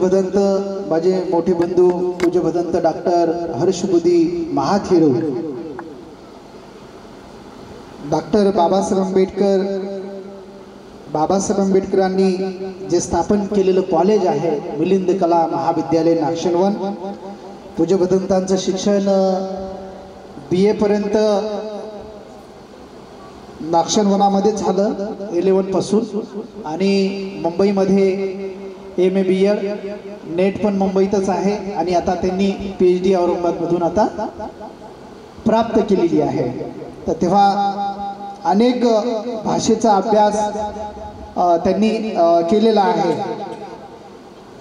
भदंत माझे मोठे बंधू पूज्य भदंत डॉक्टर हर्षबुद्धी महाथेरो, डॉक्टर बाबासाहेब आंबेडकरांनी जे स्थापन केलेलं कॉलेज आहे मिलिंद कला महाविद्यालय नागशेनवन, पूज्य भदंतांचं शिक्षण BA पर्यंत नागशेनवनामध्ये झालं 11 पासून, आणि मुंबईमध्ये MA BEd नेट पण मुंबईतच आहे, आणि आता त्यांनी PhD औरंगाबादमधून आता प्राप्त केलेली आहे. तर तेव्हा अनेक भाषेचा अभ्यास त्यांनी केलेला आहे.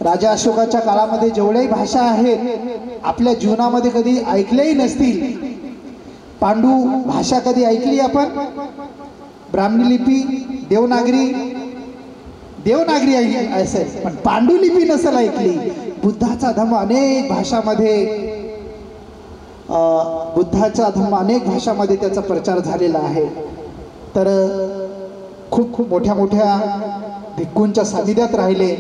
राजा अशोकाच्या काळामध्ये जेवढ्याही भाषा आहेत आपल्या जीवनामध्ये कधी ऐकल्याही नसतील. पांडू भाषा कधी ऐकली आपण? ब्राह्मी लिपी, देवनागरी असेल, पण पांडुलिपी नसेल ऐकली. बुद्धाचा धम्म अनेक भाषामध्ये त्याचा प्रचार झालेला आहे. तर खूप मोठ्या भिक्खूंच्या सानिध्यात राहिले.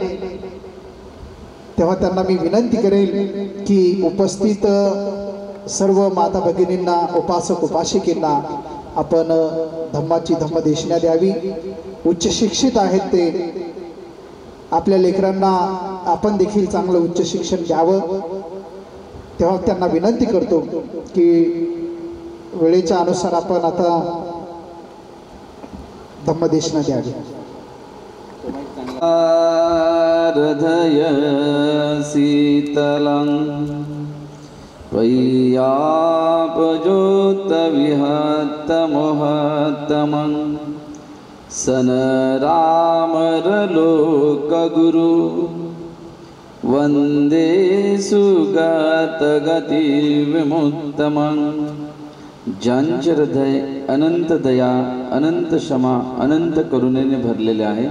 तेव्हा त्यांना मी विनंती करेल की उपस्थित सर्व माता भगिनींना, उपासक उपासिकेंना आपण धम्माची धम्मदेशना द्यावी. उच्च शिक्षित आहेत ते, आपल्या लेकरांना आपण देखील चांगलं उच्च शिक्षण द्यावं. तेव्हा त्यांना विनंती करतो की वेळेच्या अनुसार आपण आता धम्मदेशना द्यावी. हृदय शीतलं त्वय्यापजोतविहतमोहतमं सनरामरलोकगुरु वन्दे सुगतगतिविमुत्तमं. ज्यांचे हृदय अनंत दया, अनंत क्षमा, अनंत करुणेने भरलेले आहे,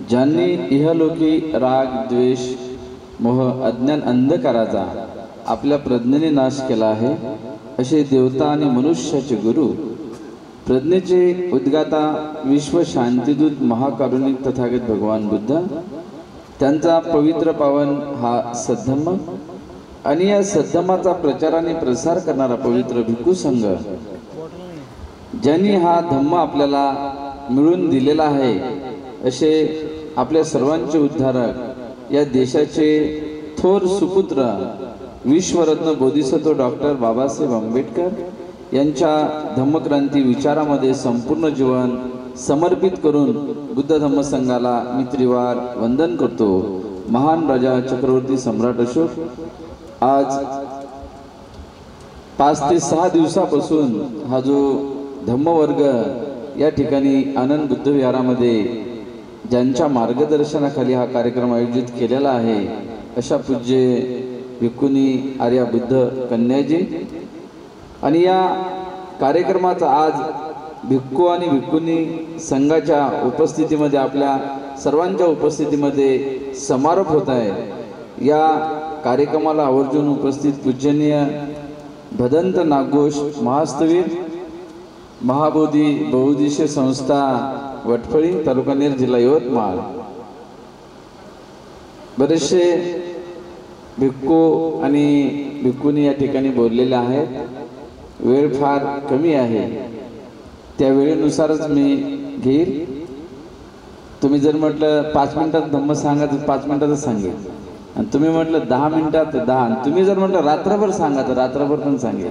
ज्यांनी इहलोकी राग, द्वेष, मोह, अज्ञान, अंधकाराचा आपल्या प्रज्ञेने नाश केला आहे, असे देवता आणि मनुष्याचे गुरु, प्रज्ञेचे उद्गाता, विश्व शांतिदूत, महाकारुणिक तथागत भगवान बुद्ध, त्यांचा पवित्र पावन हा सद्धम्म आणि या सद्धम्माचा प्रचार आणि प्रसार करणारा पवित्र भिक्खू संघ, ज्यांनी हा धम्म आपल्याला मिळून दिलेला आहे, असे आपल्या सर्वांचे उद्धारक, या देशाचे थोर सुपुत्र, विश्वरत्न बोधिसत्व डॉक्टर बाबासाहेब आंबेडकर यांच्या धम्मक्रांती विचारामध्ये संपूर्ण जीवन समर्पित करून बुद्ध धम्म संघाला मी त्रिवार वंदन करतो. महान राजा चक्रवर्ती सम्राट अशोक आज 5 ते 6 दिवसापासून हा जो धम्मवर्ग या ठिकाणी आनंद बुद्ध विहारामध्ये ज्यांच्या मार्गदर्शनाखाली हा कार्यक्रम आयोजित केलेला आहे, अशा पूज्य भिक्खुनी आर्या बुद्ध कन्याजी, आणि या कार्यक्रमाचा आज भिक्खू आणि भिक्खुनी संघाच्या उपस्थितीमध्ये, आपल्या सर्वांच्या उपस्थितीमध्ये समारोप होत आहे. या कार्यक्रमाला आवर्जून उपस्थित पूजनीय भदंत नागघोष महास्तवीर, महाबोधी बहुउद्देशीय संस्था वटफळी, तालुका नेर, जिल्हा यवतमाळ, बरेचसे भिक्खू आणि भिक्खुनी या ठिकाणी बोललेले आहेत. वेळ फार कमी आहे, त्या वेळेनुसारच मी घेईल. तुम्ही जर म्हटलं 5 मिनिटात धम्म सांगा तर 5 मिनिटातच सांगेल, आणि तुम्ही म्हटलं 10 मिनिटात 10, आणि तुम्ही जर म्हटलं रात्रभर सांगा तर रात्रभर पण सांगेल,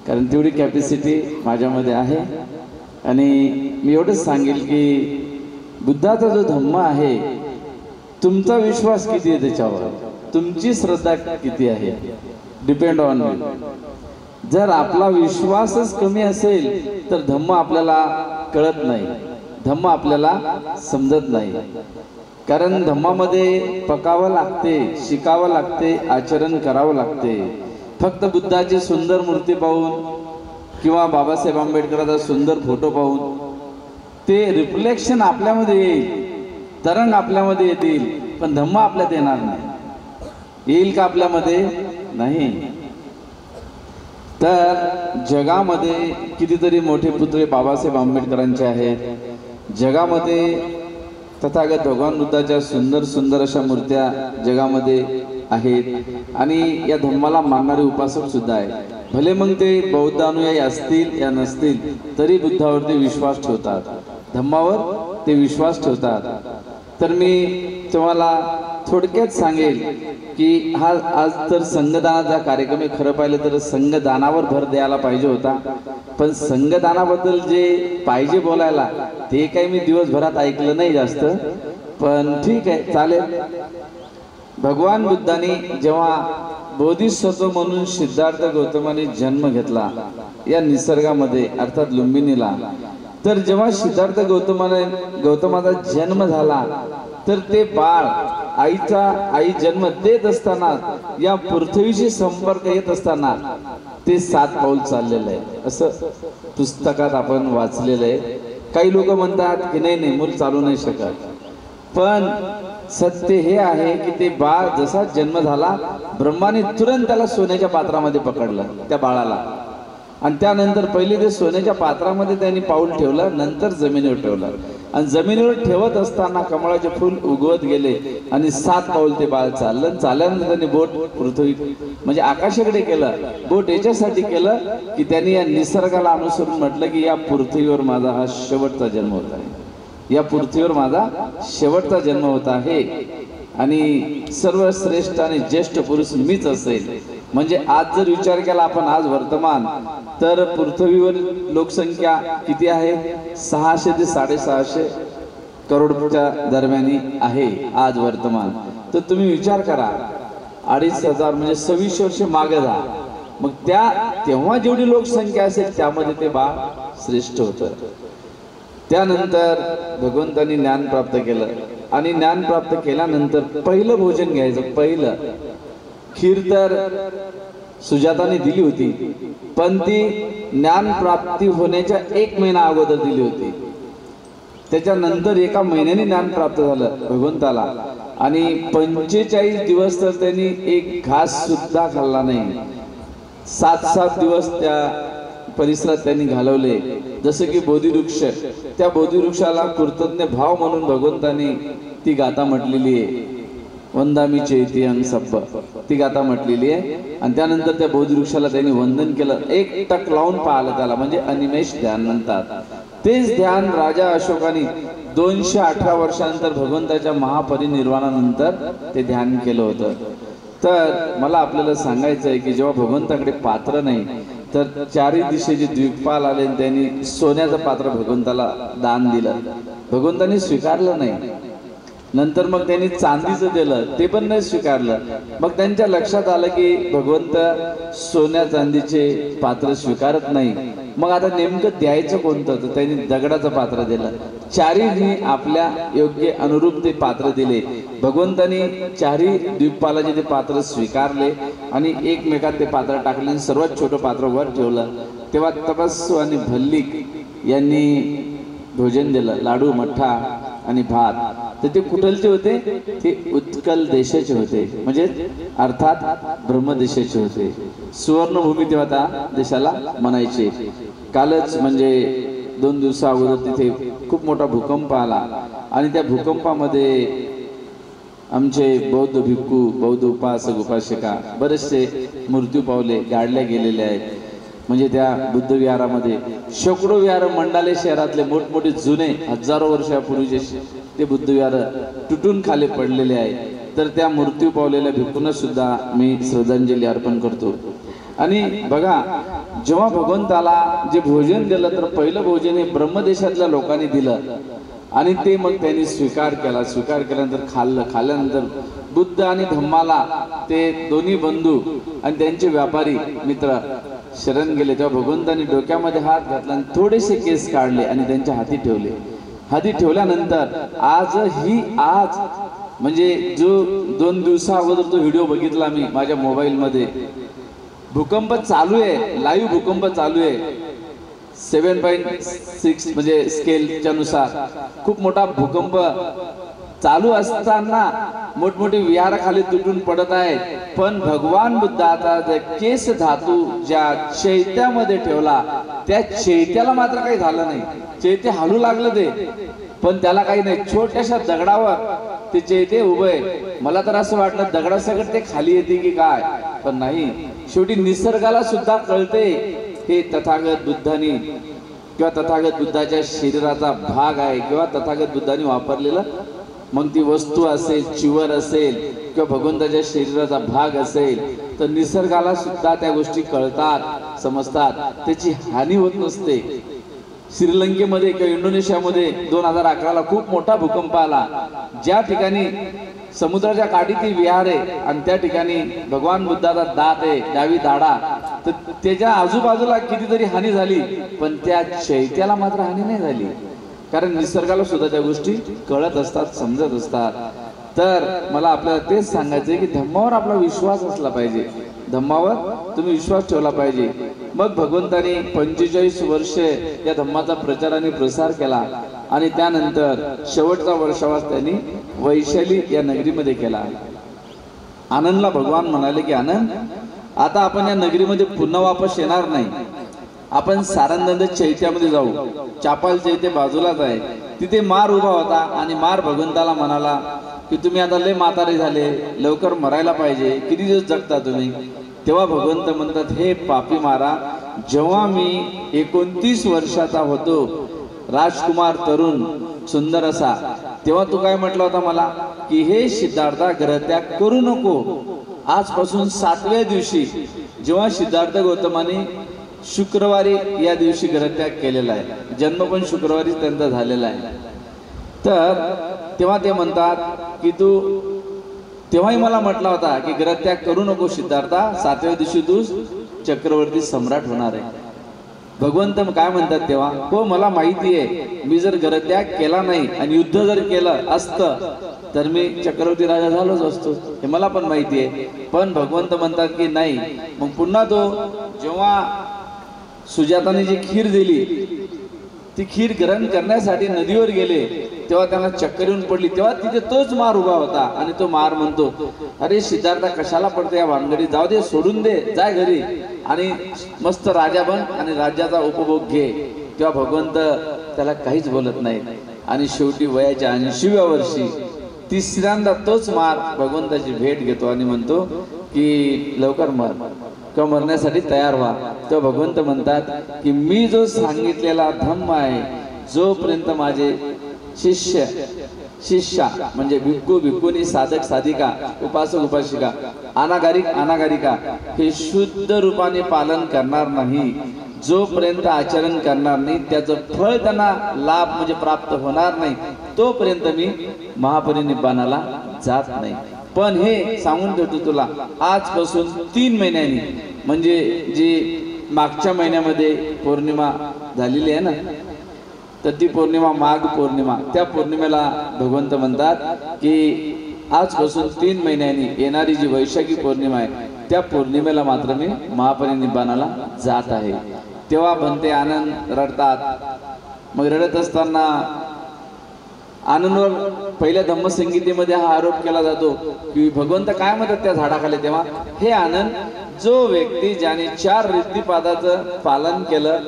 कारण तेवढी कॅपॅसिटी माझ्यामध्ये आहे. आणि मी एवढंच सांगेल की बुद्धाचा जो धम्म आहे, तुमचा विश्वास किती आहे त्याच्यावर, तुमची श्रद्धा किती आहे, डिपेंड ऑन मी. जर आपला विश्वासच कमी असेल तर धम्म आपल्याला कळत नाही, धम्म आपल्याला समजत नाही. कारण धम्मामध्ये पकावं लागते, शिकावं लागते, आचरण करावं लागते. फक्त बुद्धाची सुंदर मूर्ती पाहून किंवा बाबासाहेब आंबेडकरांचा सुंदर फोटो पाहून ते रिफ्लेक्शन आपल्यामध्ये येईल, तरंग आपल्यामध्ये येतील, पण धम्म आपल्यात येणार नाही. येईल का आपल्यामध्ये? नाही. तर जगामध्ये कितीतरी मोठे पुतळे बाबासाहेब आंबेडकरांचे आहेत. जगामध्ये तथागत भगवान बुद्धाच्या सुंदर सुंदर अशा मूर्त्या जगामध्ये आहेत आणि या धम्माला मानणारे उपासक सुद्धा आहेत. भले मग ते बौद्ध अनुयायी असतील या नसतील तरी बुद्धावरती विश्वास ठेवतात, धम्मावर ते विश्वास ठेवतात. तर मी तुम्हाला थोडक्यात सांगेल की हा आज तर संघदानाचा कार्यक्रम आहे. खरं पाहिलं तर संघदानावर भर द्यायला पाहिजे होता, पण संघदानाबद्दल जे पाहिजे बोलायला ते काही मी दिवसभरात ऐकलं नाही जास्त, पण ठीक आहे चालेल. भगवान बुद्धांनी जेव्हा बोधिसत्व म्हणून सिद्धार्थ गौतमाने जन्म घेतला या निसर्गामध्ये अर्थात लुंबिनीला, तर जेव्हा सिद्धार्थ गौतमाचा जन्म झाला तर ते बाळ आई जन्म देत असताना या पृथ्वीशी संपर्क येत असताना ते 7 पाऊल चाललेलं आहे असं पुस्तकात आपण वाचलेलं आहे. काही लोक म्हणतात की नाही मूल चालू नाही शकत, पण सत्य हे आहे की ते बाळ जसा जन्म झाला ब्रह्माने तुरंत त्याला सोन्याच्या पात्रामध्ये पकडलं त्या बाळाला, आणि त्यानंतर पहिले ते सोन्याच्या पात्रामध्ये त्यांनी पाऊल ठेवलं, नंतर जमिनीवर ठेवलं, आणि जमिनीवर ठेवत असताना कमळाचे फूल उगवत गेले आणि 7 पाऊल ते बाळ चाललं. चालल्यानंतर त्यांनी बोट पृथ्वी म्हणजे आकाशाकडे केलं. बोट याच्यासाठी केलं की त्यांनी या निसर्गाला अनुसरून म्हटलं की या पृथ्वीवर माझा हा शेवटचा जन्म होत आहे, या पृथ्वीवर माझा शेवटचा जन्म होत आहे आणि सर्वश्रेष्ठ आणि ज्येष्ठ पुरुष मीच असेल. म्हणजे आज जर विचार केला आपण आज वर्तमान, तर पृथ्वीवर लोकसंख्या किती आहे? 600 ते 650 करोडच्या दरम्यान आहे आज वर्तमान. तर तुम्ही विचार करा 2500 म्हणजे 2600 वर्ष मागे जा, मग तेव्हा जेवढी लोकसंख्या असेल त्यामध्ये ते बाळ श्रेष्ठ होतं. त्यानंतर भगवंतांनी ज्ञान प्राप्त केलं आणि ज्ञान प्राप्त केल्यानंतर पहिलं भोजन घ्यायचं. पहिलं खीर तर सुजाताने दिली होती, पण ती ज्ञान प्राप्ती होण्याच्या 1 महिना अगोदर दिली होती. त्याच्यानंतर 1 महिन्याने ज्ञान प्राप्त झालं भगवंताला, आणि 45 दिवस तर त्यांनी एक घास सुद्धा खाल्ला नाही. 7 दिवस त्या परिसरात त्यांनी घालवले. जसं की बोधिवृक्ष, त्या बोधिवृक्षाला कृतज्ञ भाव म्हणून भगवंतांनी ती गाथा म्हटलेली आहे, वंदामी चैती अंग सप्प, ती गाथा म्हटलेली आहे. आणि त्यानंतर त्या बोधिवृक्षाला त्यांनी वंदन केलं, 1 टक लावून पाहिलं त्याला, म्हणजे अनिमेष ध्यान म्हणतात. तेच ध्यान राजा अशोकाने 218 वर्षानंतर भगवंताच्या महापरिनिर्वाणानंतर ते ध्यान केलं होतं. तर मला आपल्याला सांगायचं आहे की जेव्हा भगवंताकडे पात्र नाही तर 4 दिशेचे द्विपाल आले आणि त्यांनी सोन्याचं पात्र भगवंताला दान दिलं, भगवंतांनी स्वीकारलं नाही. नंतर मग त्यांनी चांदीचं दिलं, ते पण नाही स्वीकारलं. मग त्यांच्या लक्षात आलं की भगवंत सोन्या चांदीचे पात्र स्वीकारत नाही, मग आता नेमकं द्यायचं कोणतं? तर त्यांनी दगडाचं पात्र दिलं. 4ही आपल्या योग्य अनुरूप ते पात्र दिले. भगवंतांनी 4ही द्वीपपालाचे ते पात्र स्वीकारले आणि एकमेकात ते पात्र टाकले आणि सर्वात छोटं पात्र वर ठेवलं. तेव्हा तपस्सू आणि भल्लिक यांनी भोजन दिलं, लाडू, मठ्ठा आणि भात. तर ते कुठलचे होते? ते उत्कल देशाचे होते, म्हणजे अर्थात ब्रह्मदेशाचे होते. सुवर्णभूमी तेव्हा त्या देशाला म्हणायचे. कालच म्हणजे 2 दिवसा अगोदर तिथे खूप मोठा भूकंप आला आणि त्या भूकंपामध्ये आमचे बौद्ध भिक्खू, बौद्ध उपासक उपासिका बरेचसे मृत्यू पावले, गाडल्या गेलेले आहेत. म्हणजे त्या बुद्ध विहारामध्ये शेकडो विहार, मंडाले शहरातले मोठमोठे जुने हजारो वर्षापूर्वीचे ते बुद्ध विहार तुटून खाली पडलेले आहे. तर त्या मृत्यू पावलेल्या भिक्खूंना सुद्धा मी श्रद्धांजली अर्पण करतो. आणि बघा, जेव्हा भगवंताला जे भोजन दिलं तर पहिलं भोजन हे ब्रह्मदेशातल्या लोकांनी दिलं आणि ते मग त्यांनी स्वीकार केला. स्वीकार केल्यानंतर खाल्ल्यानंतर बुद्ध आणि धम्माला ते दोन्ही बंधू आणि त्यांचे व्यापारी मित्र शरण गेले. तेव्हा भगवंतांनी डोक्यामध्ये हात घातला आणि थोडेसे केस काढले आणि त्यांच्या हाती ठेवले. हाती ठेवल्यानंतर आज म्हणजे जो 2 दिवसा अगोदर तो व्हिडिओ बघितला मी माझ्या मोबाईलमध्ये, भूकंप चालू आहे, लाईव्ह भूकंप चालू आहे. 7.6 म्हणजे स्केलच्या नुसार खूप मोठा भूकंप चालू असताना मोठमोठे विहार खाली तुटून पडत आहेत. पण भगवान बुद्ध आता केस धातू ज्या चैत्यामध्ये ठेवला त्या चैत्याला मात्र काही झालं नाही. चैत्य हलू लागलं ते, पण त्याला काही नाही, छोट्याशा दगडावर ते चैत्य उभं आहे. मला तर असं वाटलं दगडासकट ते खाली येते की काय, पण नाही. शेवटी निसर्गाला सुद्धा कळते हे तथागत बुद्धांनी किंवा तथागत बुद्धाच्या शरीराचा भाग आहे किंवा तथागत बुद्धांनी वापरलेलं, मग ती वस्तू असेल, चिवर असेल किंवा भगवंताच्या शरीराचा भाग असेल, तर निसर्गाला सुद्धा त्या गोष्टी कळतात, समजतात, त्याची हानी होत नसते. श्रीलंकेमध्ये किंवा इंडोनेशियामध्ये 2011ला खूप मोठा भूकंप आला. ज्या ठिकाणी समुद्राच्या काठी ती विहार आहे आणि त्या ठिकाणी भगवान बुद्धाचा दात आहे, डावी दाढा, तर त्याच्या आजूबाजूला कितीतरी हानी झाली, पण त्या चैत्याला मात्र हानी नाही झाली. कारण निसर्गाला सुद्धा त्या गोष्टी कळत असतात, समजत असतात. तर मला आपल्याला तेच सांगायचं आहे की धम्मावर आपला विश्वास असला पाहिजे, धम्मावर तुम्ही विश्वास ठेवला पाहिजे. मग भगवंतानी 45 वर्षे या धम्माचा प्रचार आणि प्रसार केला आणि त्यानंतर शेवटचा वर्षावास त्यांनी वैशाली या नगरीमध्ये केला. आनंदला भगवान म्हणाले की आनंद, आता आपण या नगरीमध्ये पुन्हा वापस येणार नाही, आपण सारंगनंद चैत्यामध्ये जाऊ. चापाल चैत्य बाजूलाच आहे. तिथे मार उभा होता आणि मार भगवंताला म्हणाला की तुम्ही आता लय म्हातारे झाले, लवकर मरायला पाहिजे, किती दिवस जगता तुम्ही. तेव्हा भगवंत म्हणतात, हे पापी मारा, जेव्हा मी 29 वर्षाचा होतो, राजकुमार तरुण सुंदर असा, तेव्हा तू काय म्हटलं होता मला की हे सिद्धार्था ग्रहत्याग करू नको. आजपासून 7व्या दिवशी, जेव्हा सिद्धार्थ गौतमाने शुक्रवारी या दिवशी ग्रहत्याग केलेला आहे, जन्म पण शुक्रवारीच त्यांचा झालेला आहे, तर तेव्हा ते म्हणतात की तू तेव्हाही मला म्हटला होता की ग्रहत्याग करू नको सिद्धार्था, 7व्या दिवशी तू चक्रवर्ती सम्राट होणार आहे. भगवंत काय म्हणतात तेव्हा, हो मला माहिती आहे, मी जर ग्रहत्याग केला नाही आणि युद्ध जर केलं असतं तर मी चक्रवर्ती राजा झालोच असतो, हे मला पण माहिती आहे. पण भगवंत म्हणतात की नाही. मग पुन्हा तो जेव्हा सुजाताने जी खीर दिली, ती खीर ग्रहण करण्यासाठी नदीवर गेले, तेव्हा त्यांना चक्कर येऊन पडली. तेव्हा तिथे तोच मार उभा होता आणि तो मार म्हणतो, अरे सिद्धार्था कशाला पडते या भानगडीत, जाऊ दे, सोडून दे, जाय घरी आणि मस्त राजा बन आणि राज्याचा उपभोग घे. तेव्हा भगवंत त्याला काहीच बोलत नाही आणि शेवटी वयाच्या 80व्या वर्षी तिसऱ्यांदा तोच मार भगवंताची भेट घेतो आणि म्हणतो की लवकर मर किंवा मरण्यासाठी तयार व्हा. तेव्हा भगवंत म्हणतात की मी जो सांगितलेला धम्म आहे, जोपर्यंत माझे शिष्या म्हणजे भिक्खू भिक्खुनी, साधक साधिका, उपासक उपासिका, अनागारिक अनागारिका हे शुद्ध रूपाने पालन करणार नाही, जोपर्यंत आचरण करणार नाही, त्याचं फळ त्यांना लाभ म्हणजे प्राप्त होणार नाही, तोपर्यंत मी महापरिनिब्बानाला जात नाही. पण हे सांगून ठेवतो तुला, आजपासून 3 महिन्यांनी, म्हणजे जी मागच्या महिन्यामध्ये पौर्णिमा झालेली आहे ना, तर ती पौर्णिमा माघ पौर्णिमा, त्या पौर्णिमेला भगवंत म्हणतात की आजपासून 3 महिन्यांनी येणारी जी वैशाखी पौर्णिमा आहे, त्या पौर्णिमेला मात्र मी महापरिनिब्बानाला जात आहे. तेव्हा म्हणते आनंद रडतात. मग रडत असताना आनंदवर पहिल्या धम्मसंगीतेमध्ये हा आरोप केला जातो की भगवंत काय म्हणतात त्या झाडाखाली, तेव्हा हे आनंद, जो व्यक्ती ज्याने 4 रीतिपादाचं पालन केलं,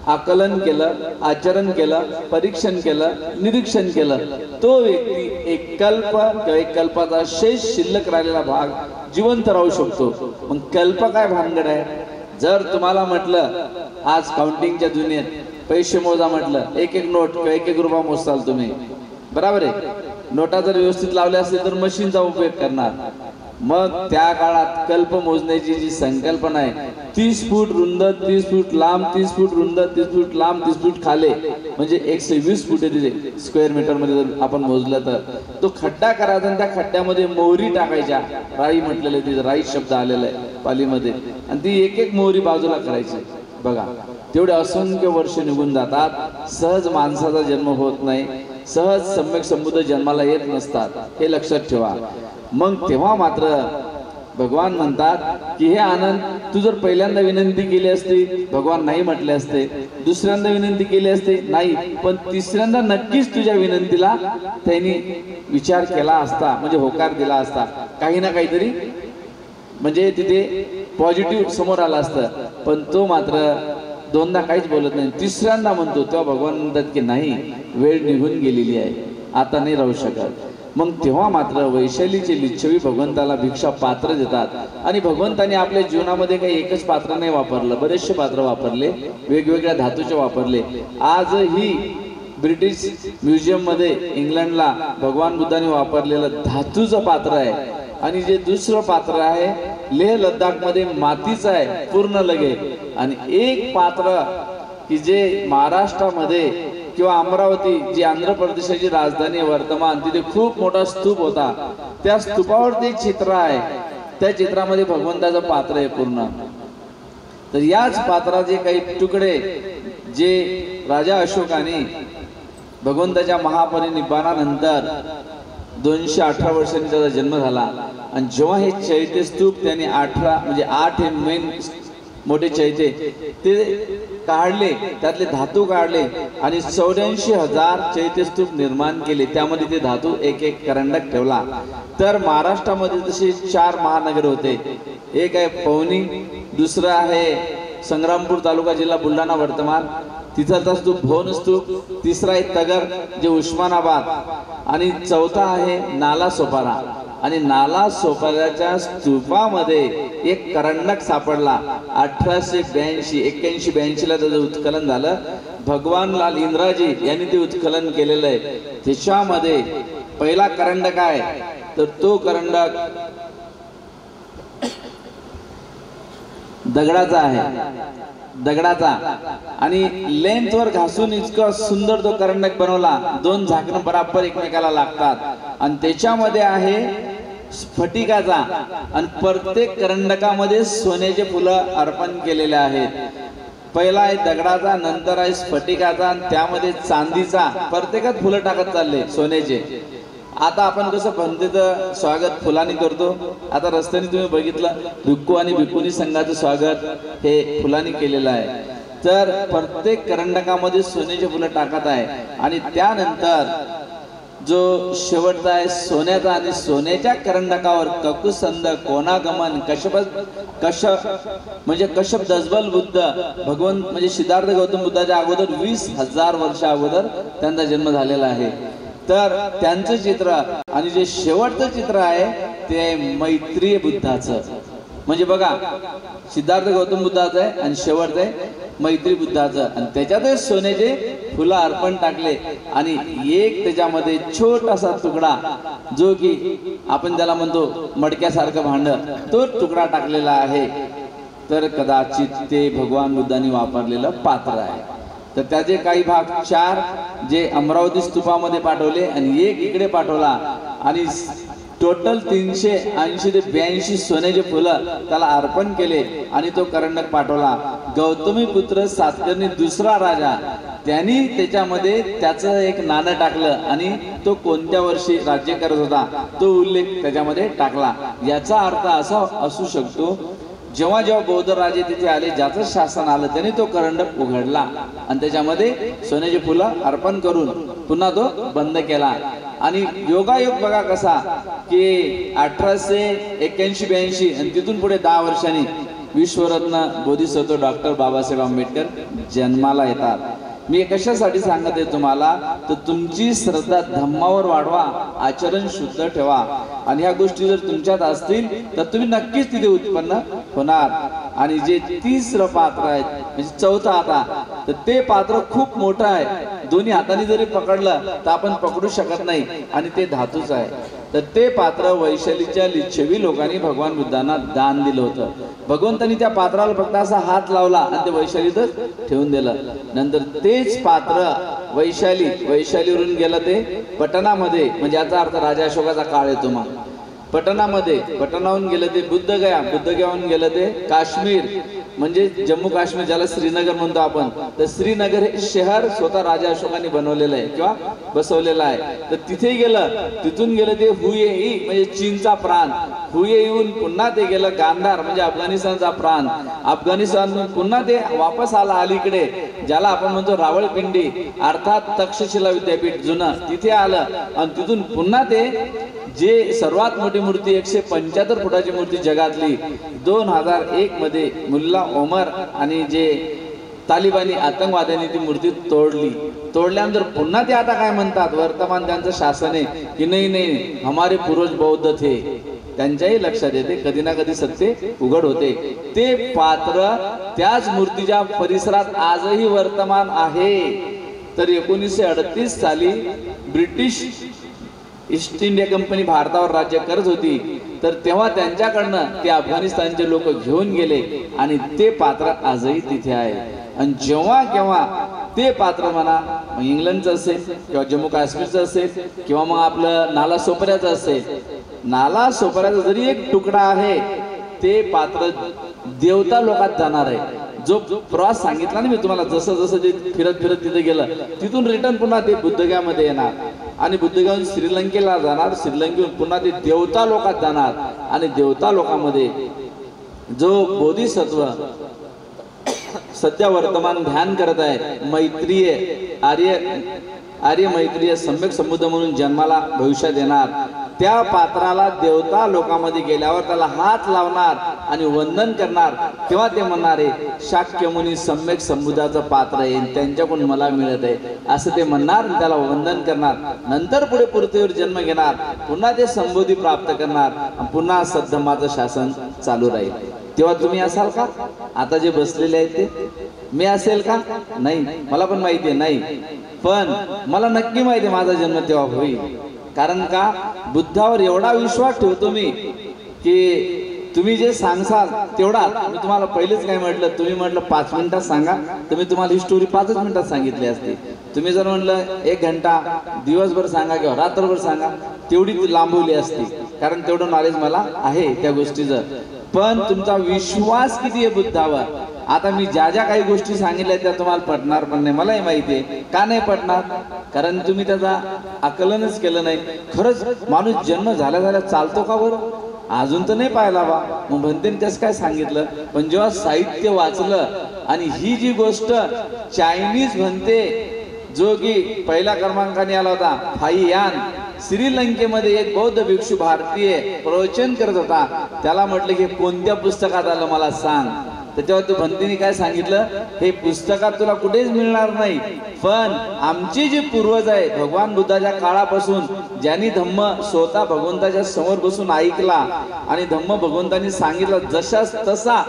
आकलन केलं, आचरण केलं, परीक्षण केलं, निरीक्षण केलं, तो व्यक्ती एक कल्प किंवा एक कल्पाचा शेष शिल्लक राहिलेला भाग जिवंत राहू शकतो. मग कल्प काय भानगड आहे? जर तुम्हाला म्हटलं आज काउंटिंगच्या दुनियेत पैसे मोजा म्हटलं, एक नोट किंवा एक रुपया मोजताल तुम्ही, बरोबर आहे. नोटा जर व्यवस्थित लावल्या असतील तर मशीनचा उपयोग करणार. मग त्या काळात कल्प मोजण्याची जी संकल्पना आहे, 30 फूट रुंद, 30 फूट लांब, 30 फूट रुंद, 30 फूट लांब, 30 फूट खाले, म्हणजे 120 फूट येते स्क्वेअर मीटर मध्ये जर आपण मोजलं तर. तो खड्डा करायचा आणि त्या खड्ड्यामध्ये मोहरी टाकायच्या, राई म्हटलेलं, तिथे राई शब्द आलेला आहे पालीमध्ये, आणि ती एक मोहरी बाजूला करायची. बघा, तेवढे असंख्य वर्ष निघून जातात, सहज माणसाचा जन्म होत नाही, सहज सम्यक संबुद्ध जन्माला येत नसतात, हे लक्षात ठेवा. मग तेव्हा मात्र भगवान म्हणतात की हे आनंद, तू जर पहिल्यांदा विनंती केली असती, भगवान नाही म्हटले असते, दुसऱ्यांदा विनंती केली असते, नाही, पण तिसऱ्यांदा नक्कीच तुझ्या विनंतीला त्यांनी विचार केला असता, म्हणजे होकार दिला असता, काही ना काहीतरी म्हणजे तिथे पॉझिटिव्ह समोर आला असतं. पण तो मात्र दोनदा काहीच बोलत नाही, तिसऱ्यांदा म्हणतो तेव्हा भगवान म्हणतात की नाही, वेळ निघून गेलेली आहे, आता नाही राहू शकत. मग तेव्हा मात्र वैशालीचे लिच्छवी भगवंताला भिक्षा पात्र देतात. आणि भगवंताने आपल्या जीवनामध्ये काही एकच पात्र नाही वापरलं, बरेचसे पात्र वापरले, वेगवेगळ्या धातूचे वापरले. आजही ब्रिटिश म्युझियम मध्ये इंग्लंडला भगवान बुद्धाने वापरलेलं धातूचं पात्र आहे. आणि जे दुसरं पात्र आहे लेह लद्दाख मध्ये मातीचं आहे पूर्ण लगे. आणि एक पात्र की जे महाराष्ट्रामध्ये किंवा अमरावती जी आंध्र प्रदेशाची राजधानी वर्तमान, तिथे खूप मोठा स्तूप होता, त्या स्तूपावर ते चित्र आहे, त्या चित्रामध्ये भगवंताचं पात्र आहे पूर्ण. तर याच पात्राचे काही तुकडे जे राजा अशोकाने भगवंताच्या महापरिनिब्बाणानंतर 218 वर्षांनी त्याचा जन्म झाला. आणि जेव्हा हे चैत्य स्तूप त्याने 8 हे मेन मोठे चैत्य ते काढले, त्यातले धातू काढले आणि 84,000 चैत्य स्तूप निर्माण केले. त्यामध्ये ते धातू एक एक करंडक ठेवला. तर महाराष्ट्रामध्ये तसे 4 महानगर होते. एक आहे पवनी, दुसरं आहे संग्रामपूर तालुका जिल्हा बुलढाणा वर्तमान, तिथलचा स्तूप भवन स्तूप, तिसरा आहे तगर जे उस्मानाबाद, आणि चौथा आहे नाला सोपारा. आणि नाला सोपाऱ्याच्या स्तूपामध्ये एक करंडक सापडला. 1882 ला त्याचं उत्खनन झालं. भगवान लाल इंद्राजी यांनी ते उत्खनन केलेलं आहे. त्याच्यामध्ये पहिला करंडक आहे, तर तो करंडक दगडाचा आहे, दगडाचा. आणि लेंथ वर घासून इतका सुंदर तो करंडक बनवला. 2 झाकणं बराबर एकमेकाला लागतात. आणि त्याच्यामध्ये आहे स्फटिकाचा. आणि प्रत्येक करंडकामध्ये सोन्याचे फुलं अर्पण केलेले आहेत. पहिला आहे दगडाचा, नंतर आहे स्फटिकाचा, आणि त्यामध्ये चांदीचा. प्रत्येकात फुलं टाकत चालले सोन्याचे. आता आपण कसं पंथीचं स्वागत फुलांनी करतो, आता रस्त्याने तुम्ही बघितलं भिक्खू आणि भिक्खुनी संघाचं स्वागत हे फुलांनी केलेलं आहे. तर प्रत्येक करंडकामध्ये सोन्याचे फुलं टाकत आहे. आणि त्यानंतर जो शेवटचा आहे सोन्याचा, आणि सोन्याच्या करंडकावर ककुसंद, कोणागमन, कश्यप दसबल बुद्ध, भगवंत म्हणजे सिद्धार्थ गौतम बुद्धाच्या अगोदर 20,000 वर्ष अगोदर त्यांचा जन्म झालेला आहे. तर त्यांचं चित्र आणि जे शेवटचं चित्र आहे ते आहे मैत्रीय बुद्धाचं. म्हणजे बघा, सिद्धार्थ गौतम बुद्धाचं आहे आणि शेवटचं आहे मैत्री बुद्धाचं. आणि त्याच्यातच सोन्याचे फुलं अर्पण टाकले. आणि एक त्याच्यामध्ये छोटासा तुकडा, जो की आपण त्याला म्हणतो मडक्यासारखं भांड, तो तुकडा टाकलेला आहे. तर कदाचित ते भगवान बुद्धांनी वापरलेलं पात्र आहे. तर त्याचे काही भाग 4 जे अमरावती स्तूपामध्ये पाठवले आणि एक इकडे पाठवला. आणि टोटल 380 ते 82 सोन्याचे फुलं त्याला अर्पण केले आणि तो करंडक पाठवला. गौतमी पुत्र सातकर्णी दुसरा राजा, त्यांनी त्याच्यामध्ये त्याचं एक नाणं टाकलं आणि तो कोणत्या वर्षी राज्य करत होता तो उल्लेख त्याच्यामध्ये टाकला. याचा अर्थ असा असू शकतो, जेव्हा जेव्हा बौद्ध राजे तिथे आले, ज्याचं शासन आलं, त्यांनी तो करंडक उघडला आणि त्याच्यामध्ये सोन्याची फुलं अर्पण करून पुन्हा तो बंद केला. आणि योगायोग बघा कसा की 1881-82 आणि तिथून पुढे 10 वर्षांनी विश्वरत्न बोधिसत्व डॉक्टर बाबासाहेब आंबेडकर जन्माला येतात. मी कशासाठी सांगत आहे तुम्हाला, तर तुमची श्रद्धा धम्मावर वाढवा, आचरण शुद्ध ठेवा. आणि ह्या गोष्टी जर तुमच्यात असतील तर तुम्ही नक्कीच तिथे उत्पन्न होणार. आणि जे तिसरं पात्र आहे म्हणजे चौथा हाता, तर ते पात्र खूप मोठं आहे. दोन्ही हाताने जरी पकडलं तर आपण पकडू शकत नाही आणि ते धातूच आहे. तर ते पात्र वैशालीच्या लिच्छवी लोकांनी भगवान बुद्धांना दान दिलं होतं. भगवंतांनी त्या पात्राला फक्त असा हात लावला आणि ते वैशालीतच ठेवून दिलं. नंतर तेच पात्र वैशालीवरून गेलं ते पटनामध्ये, म्हणजे याचा अर्थ राजा अशोकाचा काळ येतो. मग पटनाहून गेलं ते बुद्धगयाहून गेलं ते काश्मीर, म्हणजे जम्मू काश्मीर ज्याला श्रीनगर म्हणतो आपण. तर श्रीनगर हे शहर स्वतः राजा अशोकाने बनवलेलं आहे किंवा बसवलेलं आहे. तर तिथे गेलं, तिथून गेलं ते हुयेई म्हणजे चीनचा प्रांत, हुयेईहून पुन्हा ते गेलं गांधार म्हणजे अफगाणिस्तानचा प्रांत, अफगाणिस्तानहून पुन्हा ते वापस आला अलीकडे, ज्याला आपण म्हणतो रावळपिंडी अर्थात तक्षशिला विद्यापीठ जुनं, तिथे आलं. आणि तिथून पुन्हा ते जे सर्वात मोठी मूर्ती 175 फुटाची मूर्ती जगातली 2001 मध्ये मुल्ला ओमर आणि जे तालिबानी आतंकवाद्यांनी ती मूर्ती तोडल्यानंतर पुन्हा ते आता काय म्हणतात, वर्तमान त्यांचं शासन आहे की नाही नाही हमारे पूर्वज बौद्ध थे. त्यांच्याही लक्षात येते कधी ना कधी सत्य उघड होते. ते पात्र त्याच मूर्तीच्या परिसरात आजही वर्तमान आहे. तर 1938 साली ब्रिटिश ईस्ट इंडिया कंपनी भारतावर राज्य करत होती, तर तेव्हा त्यांच्याकडनं ते अफगाणिस्तानचे लोक घेऊन गेले आणि ते पात्र आजही तिथे आहे. आणि जेव्हा केव्हा ते पात्र म्हणा इंग्लंडचं असेल किंवा जम्मू काश्मीरचं असेल किंवा मग आपलं नाला सोपऱ्याचं असेल, नाला सोपऱ्याचा जरी एक तुकडा आहे, ते पात्र देवता लोकात जाणार आहे. जो प्रवास सांगितला ना मी तुम्हाला, जसं जसं ते फिरत फिरत तिथे गेलं, तिथून रिटर्न पुन्हा ते बुद्धगयामध्ये येणार आणि बुद्धगयाहून श्रीलंकेला जाणार, श्रीलंकेहून पुन्हा ते देवता लोकात जाणार आणि देवता लोकांमध्ये जो बोधिसत्व सध्या वर्तमान ध्यान करत आहे, मैत्रीय आर्य मैत्रीय सम्यक संबुद्ध म्हणून जन्माला भविष्यात येणार, त्या पात्राला देवता लोकांमध्ये गेल्यावर त्याला हात लावणार आणि वंदन करणार. तेव्हा ते म्हणणार आहे शाक्य मुनी सम्यक संबुद्धाचं पात्र आहे, त्यांच्याकडून मला मिळत आहे असं ते म्हणणार, त्याला वंदन करणार. नंतर पुढे पृथ्वीवर जन्म घेणार, पुन्हा ते संबोधी प्राप्त करणार, पुन्हा सद्धम्माचं शासन चालू राहील. तेव्हा तुम्ही असाल का? आता जे बसलेले आहेत ते मी असेल का? नाही, मला पण माहिती आहे नाही, पण मला नक्की माहिती आहे माझा जन्म तेव्हा होईल. कारण का बुद्धावर एवढा विश्वास ठेवतो मी की तुम्ही जे सांगसाल तेवढा. मी तुम्हाला पहिलेच काय म्हटलं, तुम्ही म्हटलं 5 मिनिटात सांगा, तर मी तुम्हाला ही स्टोरी 5च मिनिटात सांगितली असते. तुम्ही जर म्हटलं 1 घंटा दिवसभर सांगा किंवा रात्रभर सांगा, तेवढी ती लांबवली असती, कारण तेवढं नॉलेज मला आहे त्या गोष्टीचं. पण तुमचा विश्वास किती आहे बुद्धावर? आता मी ज्या ज्या काही गोष्टी सांगितल्या त्या तुम्हाला पटणार पण नाही, मलाही माहिती आहे. का नाही पटणार? कारण तुम्ही त्याचा आकलनच केलं नाही. खरंच माणूस जन्म झाल्या झाल्या चालतो का बरं? अजून तर नाही पाहिला बा, मग म्हणते कसं काय सांगितलं. पण जेव्हा साहित्य वाचलं आणि ही जी गोष्ट चायनीज म्हणते, जो की पहिल्या क्रमांकाने आला होता, फाईयान, श्रीलंकेमध्ये एक बौद्ध भिक्षू भारतीय प्रवचन करत होता, त्याला म्हटलं की कोणत्या पुस्तकात आलं मला सांग. तर तेव्हा तो भंतीने काय सांगितलं, हे पुस्तकात तुला कुठेच मिळणार नाही, पण आमचे जे पूर्वज आहे भगवान बुद्धाच्या काळापासून ज्यांनी धम्म स्वतः भगवंताच्या समोर बसून ऐकला आणि धम्म भगवंतांनी सांगितलं जशाच तसा